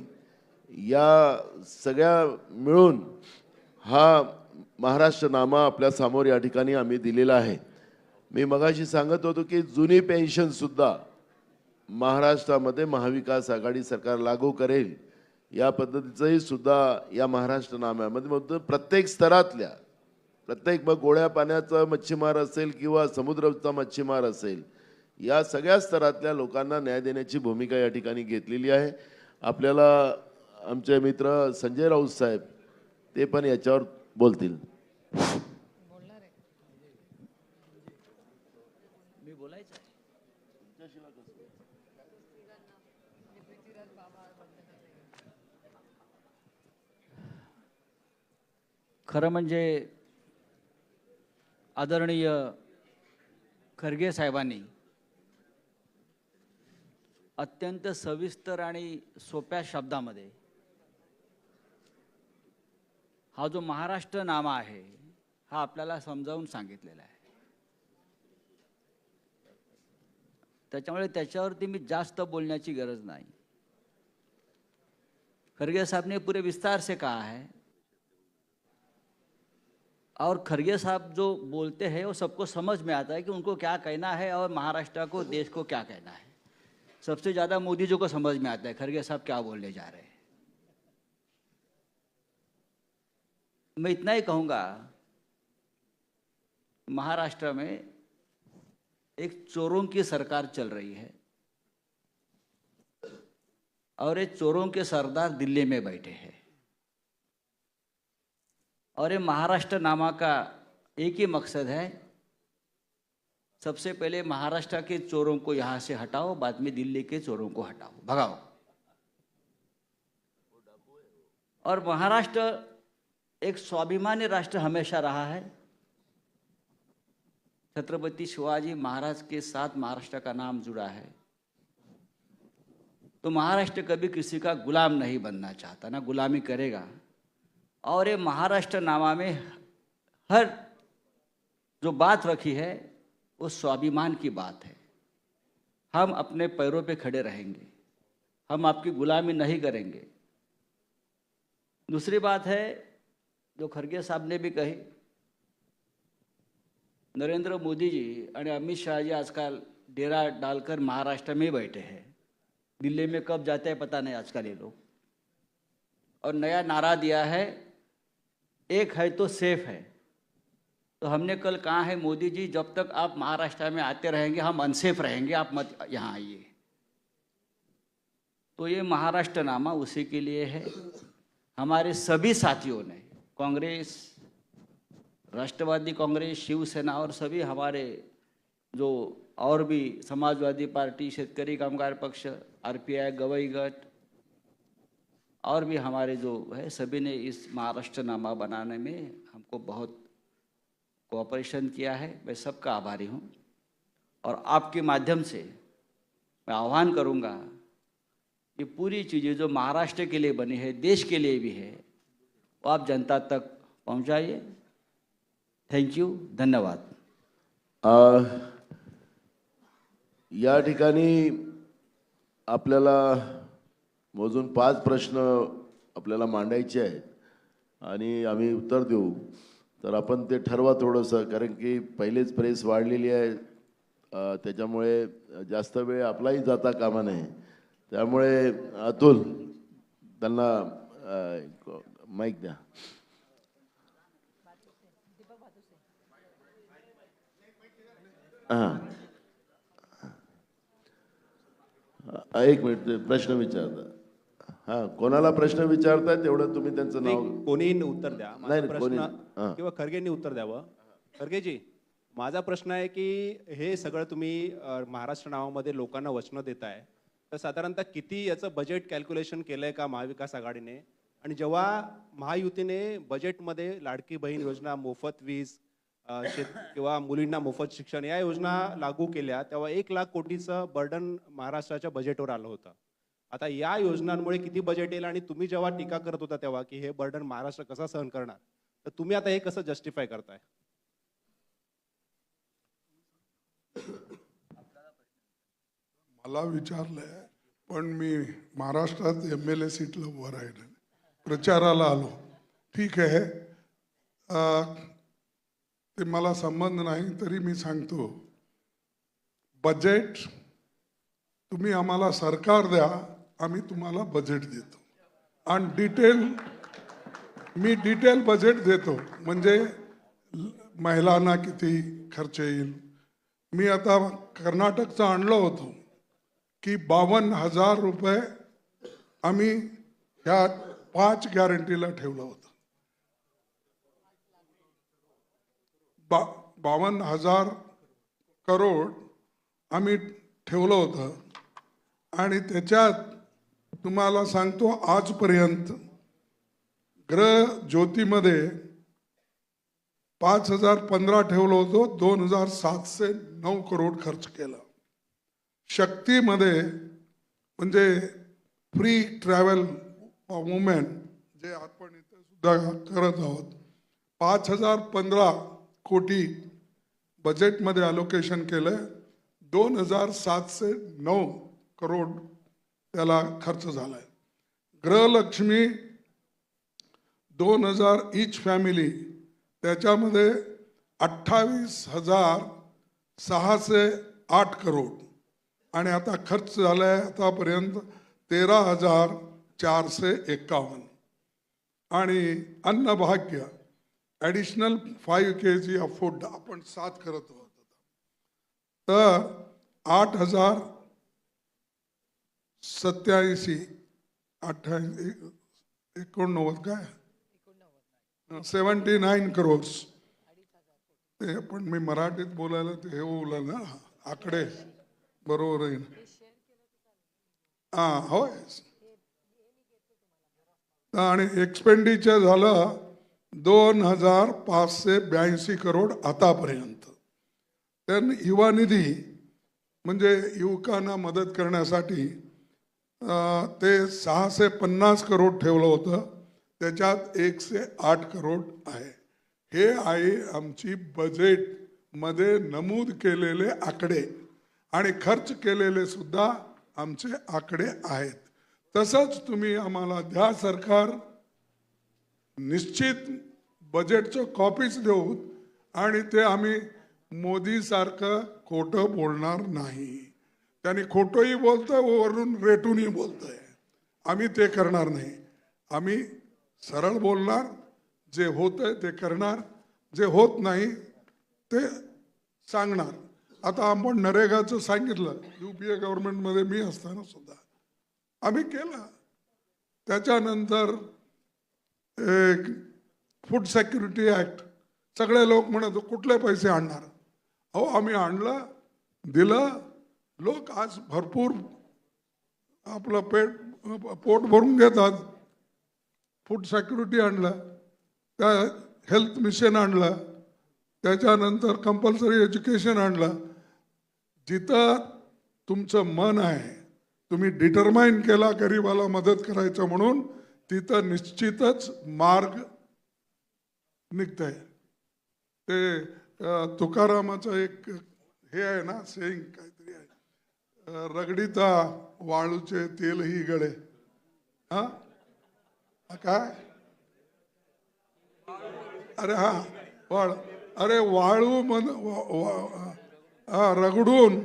या सगळ्या मिळून हा महाराष्ट्रनामा आपल्या समोर या ठिकाणी आम्ही दिलेला आहे. मी मगाशी सांगत होतो की जुनी पेन्शन सुद्धा महाराष्ट्रामध्ये महाविकास आघाडी सरकार लागू करेल या पद्धतीचंही सुद्धा या महाराष्ट्रनाम्यामध्ये प्रत्येक स्तरातल्या प्रत्येक मग गोड्या पाण्याचा मच्छीमार असेल किंवा समुद्राचा मच्छीमार असेल या सगळ्या स्तरातल्या लोकांना न्याय देण्याची भूमिका या ठिकाणी घेतलेली आहे. आपल्याला आमचे मित्र संजय राऊत साहेब ते पण याच्यावर बोलतील. खरं म्हणजे आदरणीय खरगे साहेबांनी अत्यंत सविस्तर आणि सोप्या शब्दामध्ये हा जो महाराष्ट्र नामा आहे हा आपल्याला समजावून सांगितलेला आहे. त्याच्यामुळे त्याच्यावरती मी जास्त बोलण्याची गरज नहीं. खरगे साहब ने पूरे विस्तार से कहा है और खरगे साहब जो बोलते हैं वो सबको समझ में आता है कि उनको क्या कहना है और महाराष्ट्र को, देश को क्या कहना है. सबसे ज़्यादा मोदी जी को समझ में आता है खरगे साहब क्या बोलने जा रहे हैं. मैं इतना ही कहूँगा, महाराष्ट्र में एक चोरों की सरकार चल रही है और ये चोरों के सरदार दिल्ली में बैठे हैं. और ये महाराष्ट्र नामा का एक ही मकसद है, सबसे पहले महाराष्ट्र के चोरों को यहाँ से हटाओ, बाद में दिल्ली के चोरों को हटाओ, भगाओ. और महाराष्ट्र एक स्वाभिमानी राष्ट्र हमेशा रहा है. छत्रपति शिवाजी महाराज के साथ महाराष्ट्र का नाम जुड़ा है. तो महाराष्ट्र कभी किसी का गुलाम नहीं बनना चाहता, ना गुलामी करेगा. और ये महाराष्ट्र नामा में हर जो बात रखी है वो स्वाभिमान की बात है. हम अपने पैरों पे खड़े रहेंगे, हम आपकी गुलामी नहीं करेंगे. दूसरी बात है जो खरगे साहब ने भी कही, नरेंद्र मोदी जी और अमित शाह जी आजकल डेरा डालकर महाराष्ट्र में बैठे हैं. दिल्ली में कब जाते हैं पता नहीं आजकल ये लोग. और नया नारा दिया है, एक है तो सेफ है. तो हमने कल कहा है, मोदी जी जब तक आप महाराष्ट्र में आते रहेंगे हम अनसेफ रहेंगे, आप मत यहाँ आइए. तो ये महाराष्ट्र नामा उसी के लिए है. हमारे सभी साथियों ने, कांग्रेस, राष्ट्रवादी कांग्रेस, शिवसेना और सभी हमारे जो और भी समाजवादी पार्टी, शेतकरी कामगार पक्ष, आरपीआई, गवई गट और भी हमारे जो है सभी ने इस महाराष्ट्र नामा बनाने में हमको बहुत कोऑपरेशन किया है. मैं सबका आभारी हूँ. और आपके माध्यम से मैं आह्वान करूँगा कि पूरी चीज़ें जो महाराष्ट्र के लिए बनी है, देश के लिए भी है, वो आप जनता तक पहुँचाइए. थैंक यू, धन्यवाद. या ठिकाणी आपल्याला मोजून 5 प्रश्न आपल्याला मांडायचे आहेत आणि आम्ही उत्तर देऊ. तर आपण ते ठरवा थोडंसं, कारण की पहिलेच प्रेस वाढलेली आहे, त्याच्यामुळे जास्त वेळ आपलाही जाता कामा नये. त्यामुळे अतुल त्यांना माईक द्या. हां, एक मिनिट प्रश्न विचारता. हां, कोणाला प्रश्न विचारताय तेवढं तुम्ही त्यांचं नाव. कोणी उत्तर द्या. माझा नाही, कोणी प्रश्न किंवा खरगेंनी उत्तर द्यावं. खरगेजी, माझा प्रश्न आहे की हे सगळं तुम्ही महाराष्ट्र नावामध्ये लोकांना वचनं देताय, तर साधारणतः किती याचं बजेट कॅल्क्युलेशन केलंय का महाविकास आघाडीने? आणि जेव्हा महायुतीने बजेटमध्ये लाडकी बहीण योजना, मोफत वीज किंवा मुलींना मोफत शिक्षण या योजना लागू केल्या, तेव्हा 1 लाख कोटीचं बर्डन महाराष्ट्राच्या बजेटवर आलं होतं. आता या योजनांमुळे किती बजेट येईल? आणि तुम्ही जेव्हा टीका करत होता तेव्हा की हे बर्डन महाराष्ट्र कसा सहन करणार, तर तुम्ही आता हे कसं जस्टिफाय करताय? मला विचारलंय, पण मी महाराष्ट्रात MLA सीटला उभं राहिलं, प्रचाराला आलो. ठीक आहे, ते मला संबंध नाही, तरी मी सांगतो, बजेट तुम्ही आम्हाला सरकार द्या, आम्ही तुम्हाला बजेट देतो आणि मी डिटेल बजेट देतो. म्हणजे महिलांना किती खर्च येईल. मी आता कर्नाटकचं आणलं होतं की 52,000 रुपये आम्ही ह्या 5 गॅरंटीला ठेवलं होतं. 52,000 करोड आम्ही ठेवलं होतं. आणि त्याच्यात तुम्हाला सांगतो, आजपर्यंत ग्रह ज्योतीमध्ये 5,015 ठेवलं होतं, 2,709 करोड खर्च केला. शक्तीमध्ये म्हणजे फ्री ट्रॅव्हल वुमेन जे आपण इथे सुद्धा करत आहोत 5015 कोटी बजेटमध्ये अलोकेशन केलं 2709 करोड त्याला खर्च झालाय. गृहलक्ष्मी 2000 ईच फॅमिली त्याच्यामध्ये 28,608 करोड आणि आता खर्च झालाय आतापर्यंत 13,451 आणि Annabhagya additional 5 kg of food आपण 7 करत आहोत तर 8,087 89 काय 79 करोड्स ते पण मी मराठीत बोलायला ते हे बोललं ना आकडे बरोबर आहे हां होय. आणि एक्सपेंडिचर झालं 2,582 करोड आतापर्यंत. तर युवा निधी म्हणजे युवकांना मदत करण्यासाठी ते 650 करोड ठेवलं होतं त्याच्यात 108 करोड आहे. हे आहे आमची बजेटमध्ये नमूद केलेले आकडे आणि खर्च केलेले सुद्धा आमचे आकडे आहेत. तसंच तुम्ही आम्हाला द्या सरकार निश्चित बजेटचं कॉपीज देऊ आणि ते आम्ही मोदीसारखं खोटं बोलणार नाही. त्यांनी खोटंही बोलतंय वरून रेटूनही बोलतंय. आम्ही ते करणार नाही. आम्ही सरळ बोलणार जे होतंय ते करणार जे होत नाही ते सांगणार. आता आपण नरेगाचं सांगितलं UPA गव्हर्नमेंटमध्ये मी असताना सुद्धा आम्ही केलं. त्याच्यानंतर फूड सिक्युरिटी ॲक्ट सगळे लोक म्हणत कुठले पैसे आणणार. अहो आम्ही आणलं दिलं लोक आज भरपूर आपलं पोट भरून घेतात. फूड सिक्युरिटी आणलं त्या हेल्थ मिशन आणलं त्याच्यानंतर कंपल्सरी एज्युकेशन आणलं. जिथं तुमचं मन आहे तुम्ही डिटरमाइन केला गरीबाला मदत करायचं म्हणून तिथं निश्चितच मार्ग निघतंय. ते तुकारामाचं एक हे आहे ना सेइंग काहीतरी आहे रगडीता वाळूचे तेलही गळे. हा काय अरे हा वाळ अरे वाळू रगडून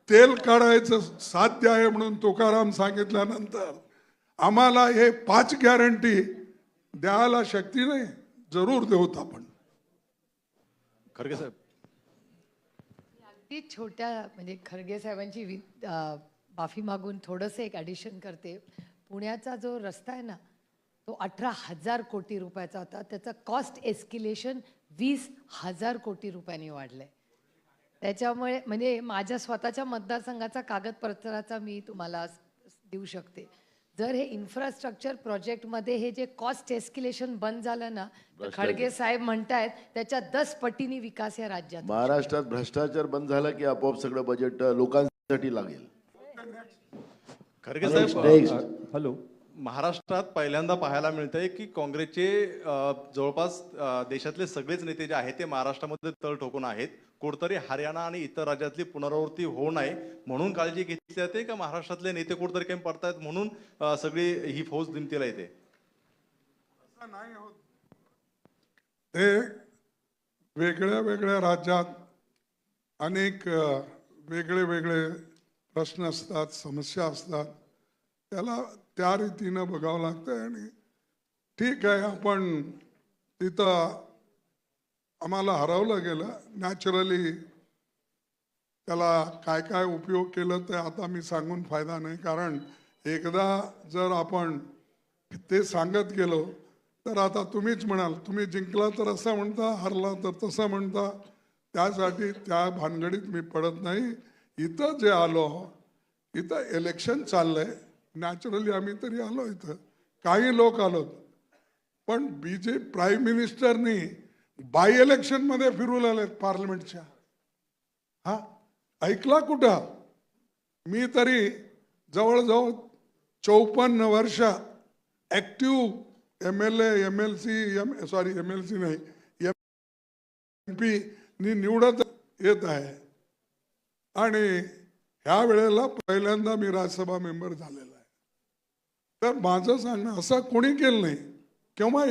तेल काढायचं साध्य आहे म्हणून तुकाराम सांगितल्यानंतर आम्हाला हे 5 गॅरंटी द्यायला शक्ती नाही. जरूर देऊत आपण. खरगे साहेब अगदी छोट्या म्हणजे खरगे साहेबांची माफी मागून थोडंसं एक ॲडिशन करते. पुण्याचा जो रस्ता आहे ना तो 18,000 कोटी रुपयाचा होता. त्याचं कॉस्ट एस्किलेशन 20,000 कोटी रुपयांनी वाढलंय. त्याच्यामुळे म्हणजे माझ्या स्वतःच्या मतदारसंघाचा कागदपत्राचा मी तुम्हाला देऊ शकते. जर हे इन्फ्रास्ट्रक्चर प्रोजेक्टमध्ये हे जे कॉस्ट एस्किलेशन बंद झालं ना तर खडगे साहेब म्हणतायत त्याच्या 10 पटीने विकास या राज्यात. महाराष्ट्रात भ्रष्टाचार बंद झाला की आपोआप सगळं बजेट लोकांसाठी लागेल. खरगे साहेब हॅलो. महाराष्ट्रात पहिल्यांदा पाहायला मिळतंय की काँग्रेसचे जवळपास देशातले सगळेच नेते जे आहेत ते महाराष्ट्रामध्ये तळ ठोकून आहेत. कुठतरी हरियाणा आणि इतर राज्यातली पुनरावृत्ती होऊ नये म्हणून काळजी घेतली जाते का महाराष्ट्रातले नेते कुठतरी कमी पडतायत म्हणून सगळी ही फौज दिमतीला येते. नाही होत. ते वेगळ्या वेगळ्या राज्यात अनेक वेगळे वेगळे प्रश्न असतात समस्या असतात त्याला त्या रीतीनं बघावं लागतं. आणि ठीक आहे आपण तिथं आम्हाला हरवलं गेलं नॅचरली त्याला काय काय उपयोग केलं ते आता मी सांगून फायदा नाही. कारण एकदा जर आपण ते सांगत गेलो तर आता तुम्हीच म्हणाल तुम्ही जिंकला तर असं म्हणता हरला तर तसं म्हणता. त्यासाठी त्या भानगडीत मी पडत नाही. इथं जे आलो इथं इलेक्शन चाललंय नॅचरली आम्ही तरी आलो इथं काही लोक आलोत पण प्राईम मिनिस्टरनी बाय इलेक्शन मध्ये फिरून आलेत पार्लमेंटच्या. हा ऐकला कुठं. मी तरी जवळजवळ 54 वर्ष ऍक्टिव्ह MLA MLC MLC नाही MP नी निवडत येत आहे आणि ह्या वेळेला पहिल्यांदा मी राज्यसभा मेंबर झालेला आहे. तर माझं सांगणं असं कोणी केलं नाही. केव्हा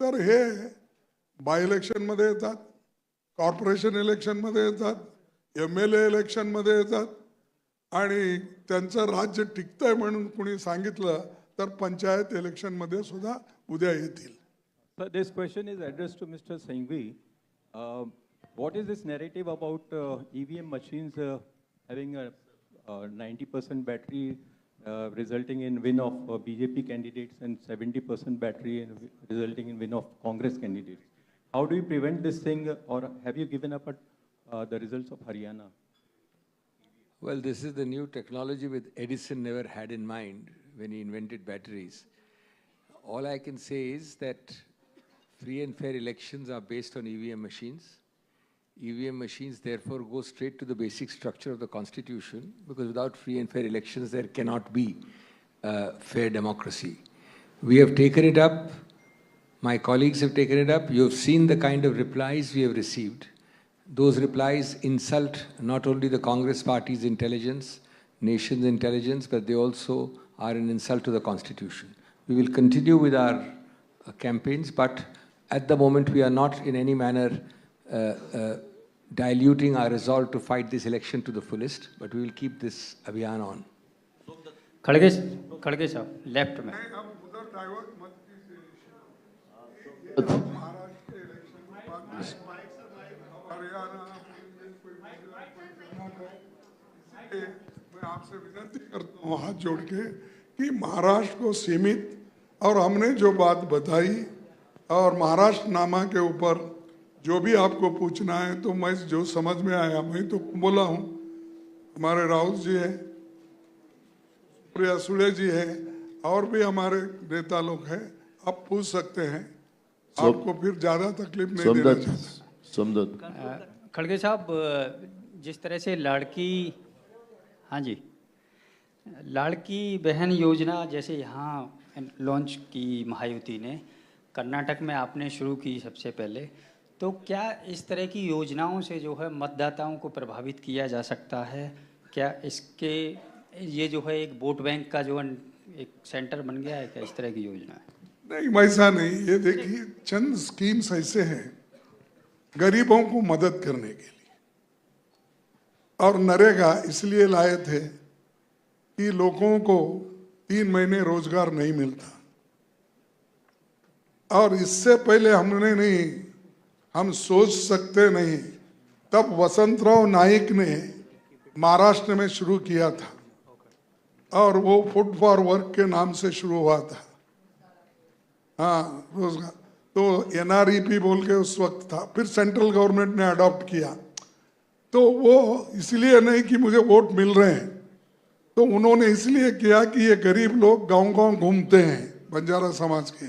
तर हे बाय इलेक्शनमध्ये येतात, कॉर्पोरेशन इलेक्शनमध्ये येतात, MLA इलेक्शनमध्ये येतात आणि त्यांचं राज्य टिकतंय म्हणून कुणी सांगितलं तर पंचायत इलेक्शनमध्ये सुद्धा उद्या येतील. So this question is addressed to Mr. Singhvi. What is this narrative about EVM machines having a 90% battery resulting in win of BJP candidates and 70% battery resulting in win of Congress candidates? How do you prevent this thing, or have you given up the results of Haryana? Well, this is the new technology which Edison never had in mind when he invented batteries. All I can say is that free and fair elections are based on EVM machines. EVM machines therefore go straight to the basic structure of the Constitution, because without free and fair elections there cannot be fair democracy. We have taken it up. My colleagues have taken it up. You have seen the kind of replies we have received. Those replies insult not only the Congress party's intelligence, nation's intelligence, but they also are an insult to the Constitution. We will continue with our campaigns, but at the moment we are not in any manner diluting our resolve to fight this election to the fullest, but we will keep this abhiyan on. खड़गे साहब left में मैं आपसे विनती करता हूँ हाथ जोड़ के कि महाराष्ट्र को सीमित, और हमने जो बात बताई और महाराष्ट्र नामा के ऊपर जो भी आपको पूछना है तो मैं जो समझ में आया मैं तो बोला हूँ. हमारे राउत जी है, प्रिया सुळे जी है, और भी हमारे नेता लोग हैं, आप पूछ सकते हैं. आपको फिर ज्यादा तकलीफ नहीं देना चाहता. खड़गे साहब, जिस तरह से हाँ जी, लाड़की बहन योजना जैसे यहाँ लॉन्च की महायुति ने, कर्नाटक में आपने शुरू की सबसे पहले, तो क्या इस तरह की योजनाओं से जो है मतदाताओं को प्रभावित किया जा सकता है? क्या इसके ये जो है एक वोट बैंक का जो एक सेंटर बन गया है क्या इस तरह की योजना है? नहीं, वैसा नहीं. ये देखिए चंद स्कीम्स ऐसे हैं गरीबों को मदद करने के लिए, और नरेगा इसलिए लाए थे कि लोगों को 3 महीने रोजगार नहीं मिलता, और इससे पहले हमने नहीं, हम सोच सकते नहीं, तब वसंतराव नाइक ने महाराष्ट्र में शुरू किया था और वो फूड फॉर वर्क के नाम से शुरू हुआ था. हाँ, रोजगार तो NREP बोल के उस वक्त था, फिर सेंट्रल गवर्नमेंट ने अडॉप्ट किया. तो वो इसलिए नहीं कि मुझे वोट मिल रहे हैं, तो उन्होंने इसलिए किया कि ये गरीब लोग गांव-गांव घूमते हैं, बंजारा समाज के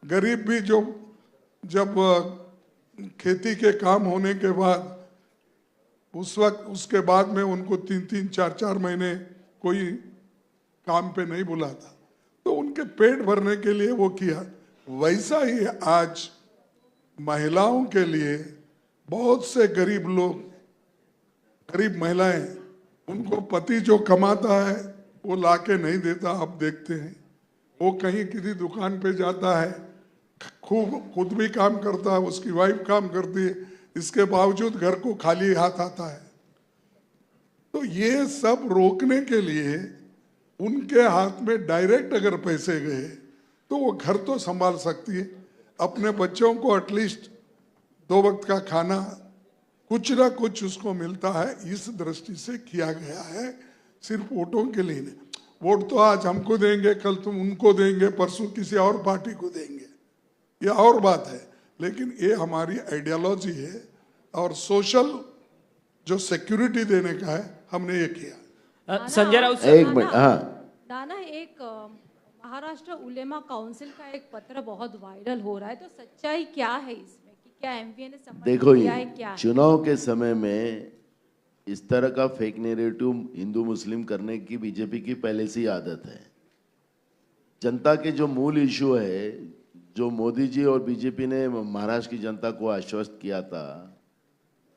गरीब भी जो जब खेती के काम होने के बाद उस वक्त उसके बाद में उनको 3-3, 4-4 महीने कोई काम पे नहीं बुलाता, तो उनके पेट भरने के लिए वो किया. वैसा ही आज महिलाओं के लिए बहुत से गरीब लोग, गरीब महिलाएं, उनको पति जो कमाता है वो लाके नहीं देता. आप देखते हैं वो कहीं किसी दुकान पे जाता है, खुद भी काम करता है, उसकी वाइफ काम करती है, इसके बावजूद घर को खाली हाथ आता है. तो ये सब रोकने के लिए उनके हाथ में डायरेक्ट अगर पैसे गए तो वो घर तो संभाल सकती है, अपने बच्चों को एटलीस्ट 2 वक्त का खाना कुछ ना कुछ उसको मिलता है. इस दृष्टि से किया गया है, सिर्फ वोटों के लिए नहीं. वोट तो आज हमको देंगे, कल तुम उनको देंगे, परसों किसी और पार्टी को देंगे, ये और बात है, लेकिन ये हमारी आइडियोलॉजी है और सोशल जो सिक्योरिटी देने का है हमने ये किया. संजय राउत एक मिनट. हाँ, दाना, एक महाराष्ट्र उलेमा काउंसिल का एक पत्र बहुत वायरल हो रहा है, तो सच्चाई क्या है इसमें कि क्या MVA ने समर्थन देखो किया है ये क्या? चुनाव के समय में इस तरह का फेक नैरेटिव हिंदू मुस्लिम करने की बीजेपी की पहले से ही आदत है। जनता के जो मूल इशू है, जो मोदी जी और बीजेपी ने महाराष्ट्र की जनता को आश्वस्त किया था,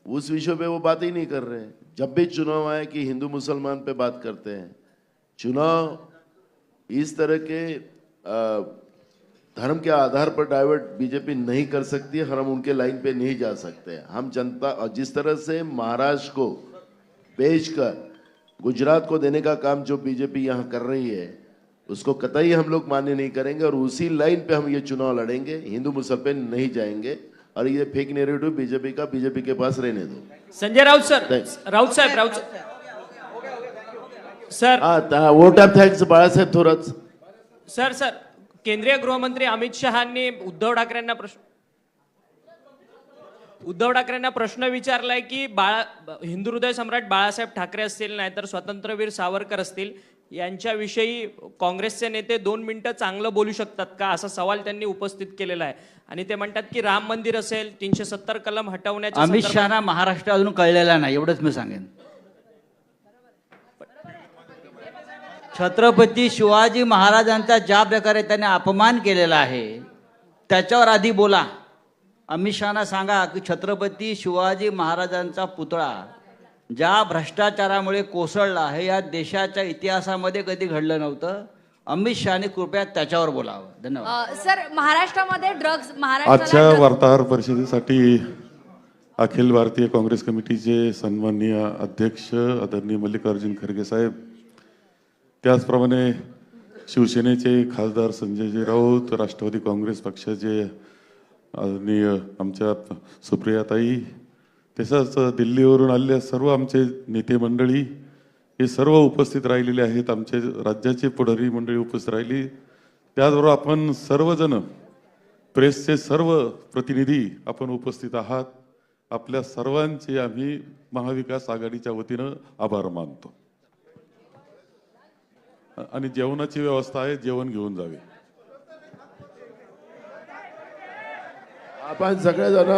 उस विषय पे वो बात ही नहीं कर रहे हैं। जब भी चुनाव आए कि हिंदू मुसलमान पे बात करते हैं। चुनाव इस तरह के धर्म के आधार पर डाइवर्ट बीजेपी नहीं कर सकती, हम उनके लाइन पे नहीं जा सकते। हम जनता, और जिस तरह से महाराष्ट्र को बेचकर गुजरात को देने का काम जो बीजेपी यहाँ कर रही है, उसको कतई हम लोग मान्य नहीं करेंगे और उसी लाइन पे हम ये चुनाव लड़ेंगे। हिंदू मुसलमान पे नहीं जाएंगे और ये फेक नैरेटिव बीजेपी के पास रहने दो। संजय राउत सर, राउत साहेब sir, vote of thanks Balasaheb Thorat sir केंद्रीय गृहमंत्री अमित शहांनी उद्धव ठाकरेंना प्रश्न विचारलाय की हिंदू हृदय सम्राट बाळासाहेब ठाकरे असतील, नाहीतर स्वातंत्र्यवीर सावरकर असतील, यांच्याविषयी काँग्रेसचे नेते 2 मिनिटं चांगलं बोलू शकतात का, असा सवाल त्यांनी उपस्थित केलेला आहे। आणि ते म्हणतात की राम मंदिर असेल, 370 कलम हटवण्याच्या अमित शहाना महाराष्ट्र अजून कळलेला नाही, एवढंच मी सांगेन। छत्रपती शिवाजी महाराजांचा ज्या प्रकारे त्याने अपमान केलेला आहे त्याच्यावर आधी बोला। अमित शहाना सांगा की छत्रपती शिवाजी महाराजांचा पुतळा ज्या भ्रष्टाचारामुळे कोसळला आहे, या देशाच्या इतिहासामध्ये कधी घडलं नव्हतं। अमित शहाने कृपया त्याच्यावर बोलावं। धन्यवाद। सर, महाराष्ट्रामध्ये ड्रग्ज आजच्या वार्ताहर परिषदेसाठी अखिल भारतीय काँग्रेस कमिटीचे सन्माननीय अध्यक्ष आदरणीय मल्लिकार्जुन खरगे साहेब, त्याचप्रमाणे शिवसेनेचे खासदार संजयजी राऊत, राष्ट्रवादी काँग्रेस पक्षाचे आदरणीय आमच्या सुप्रियाताई, तसंच दिल्लीवरून आलेल्या सर्व आमचे नेते मंडळी, हे सर्व उपस्थित राहिलेले आहेत। आमचे राज्याचे पुढारी मंडळी उपस्थित राहिली, त्याचबरोबर आपण सर्वजण प्रेसचे सर्व प्रतिनिधी आपण उपस्थित आहात। आपल्या सर्वांचे आम्ही महाविकास आघाडीच्या वतीनं आभार मानतो आणि जेवणाची व्यवस्था आहे, जेवण घेऊन जावे। आपण सगळेजण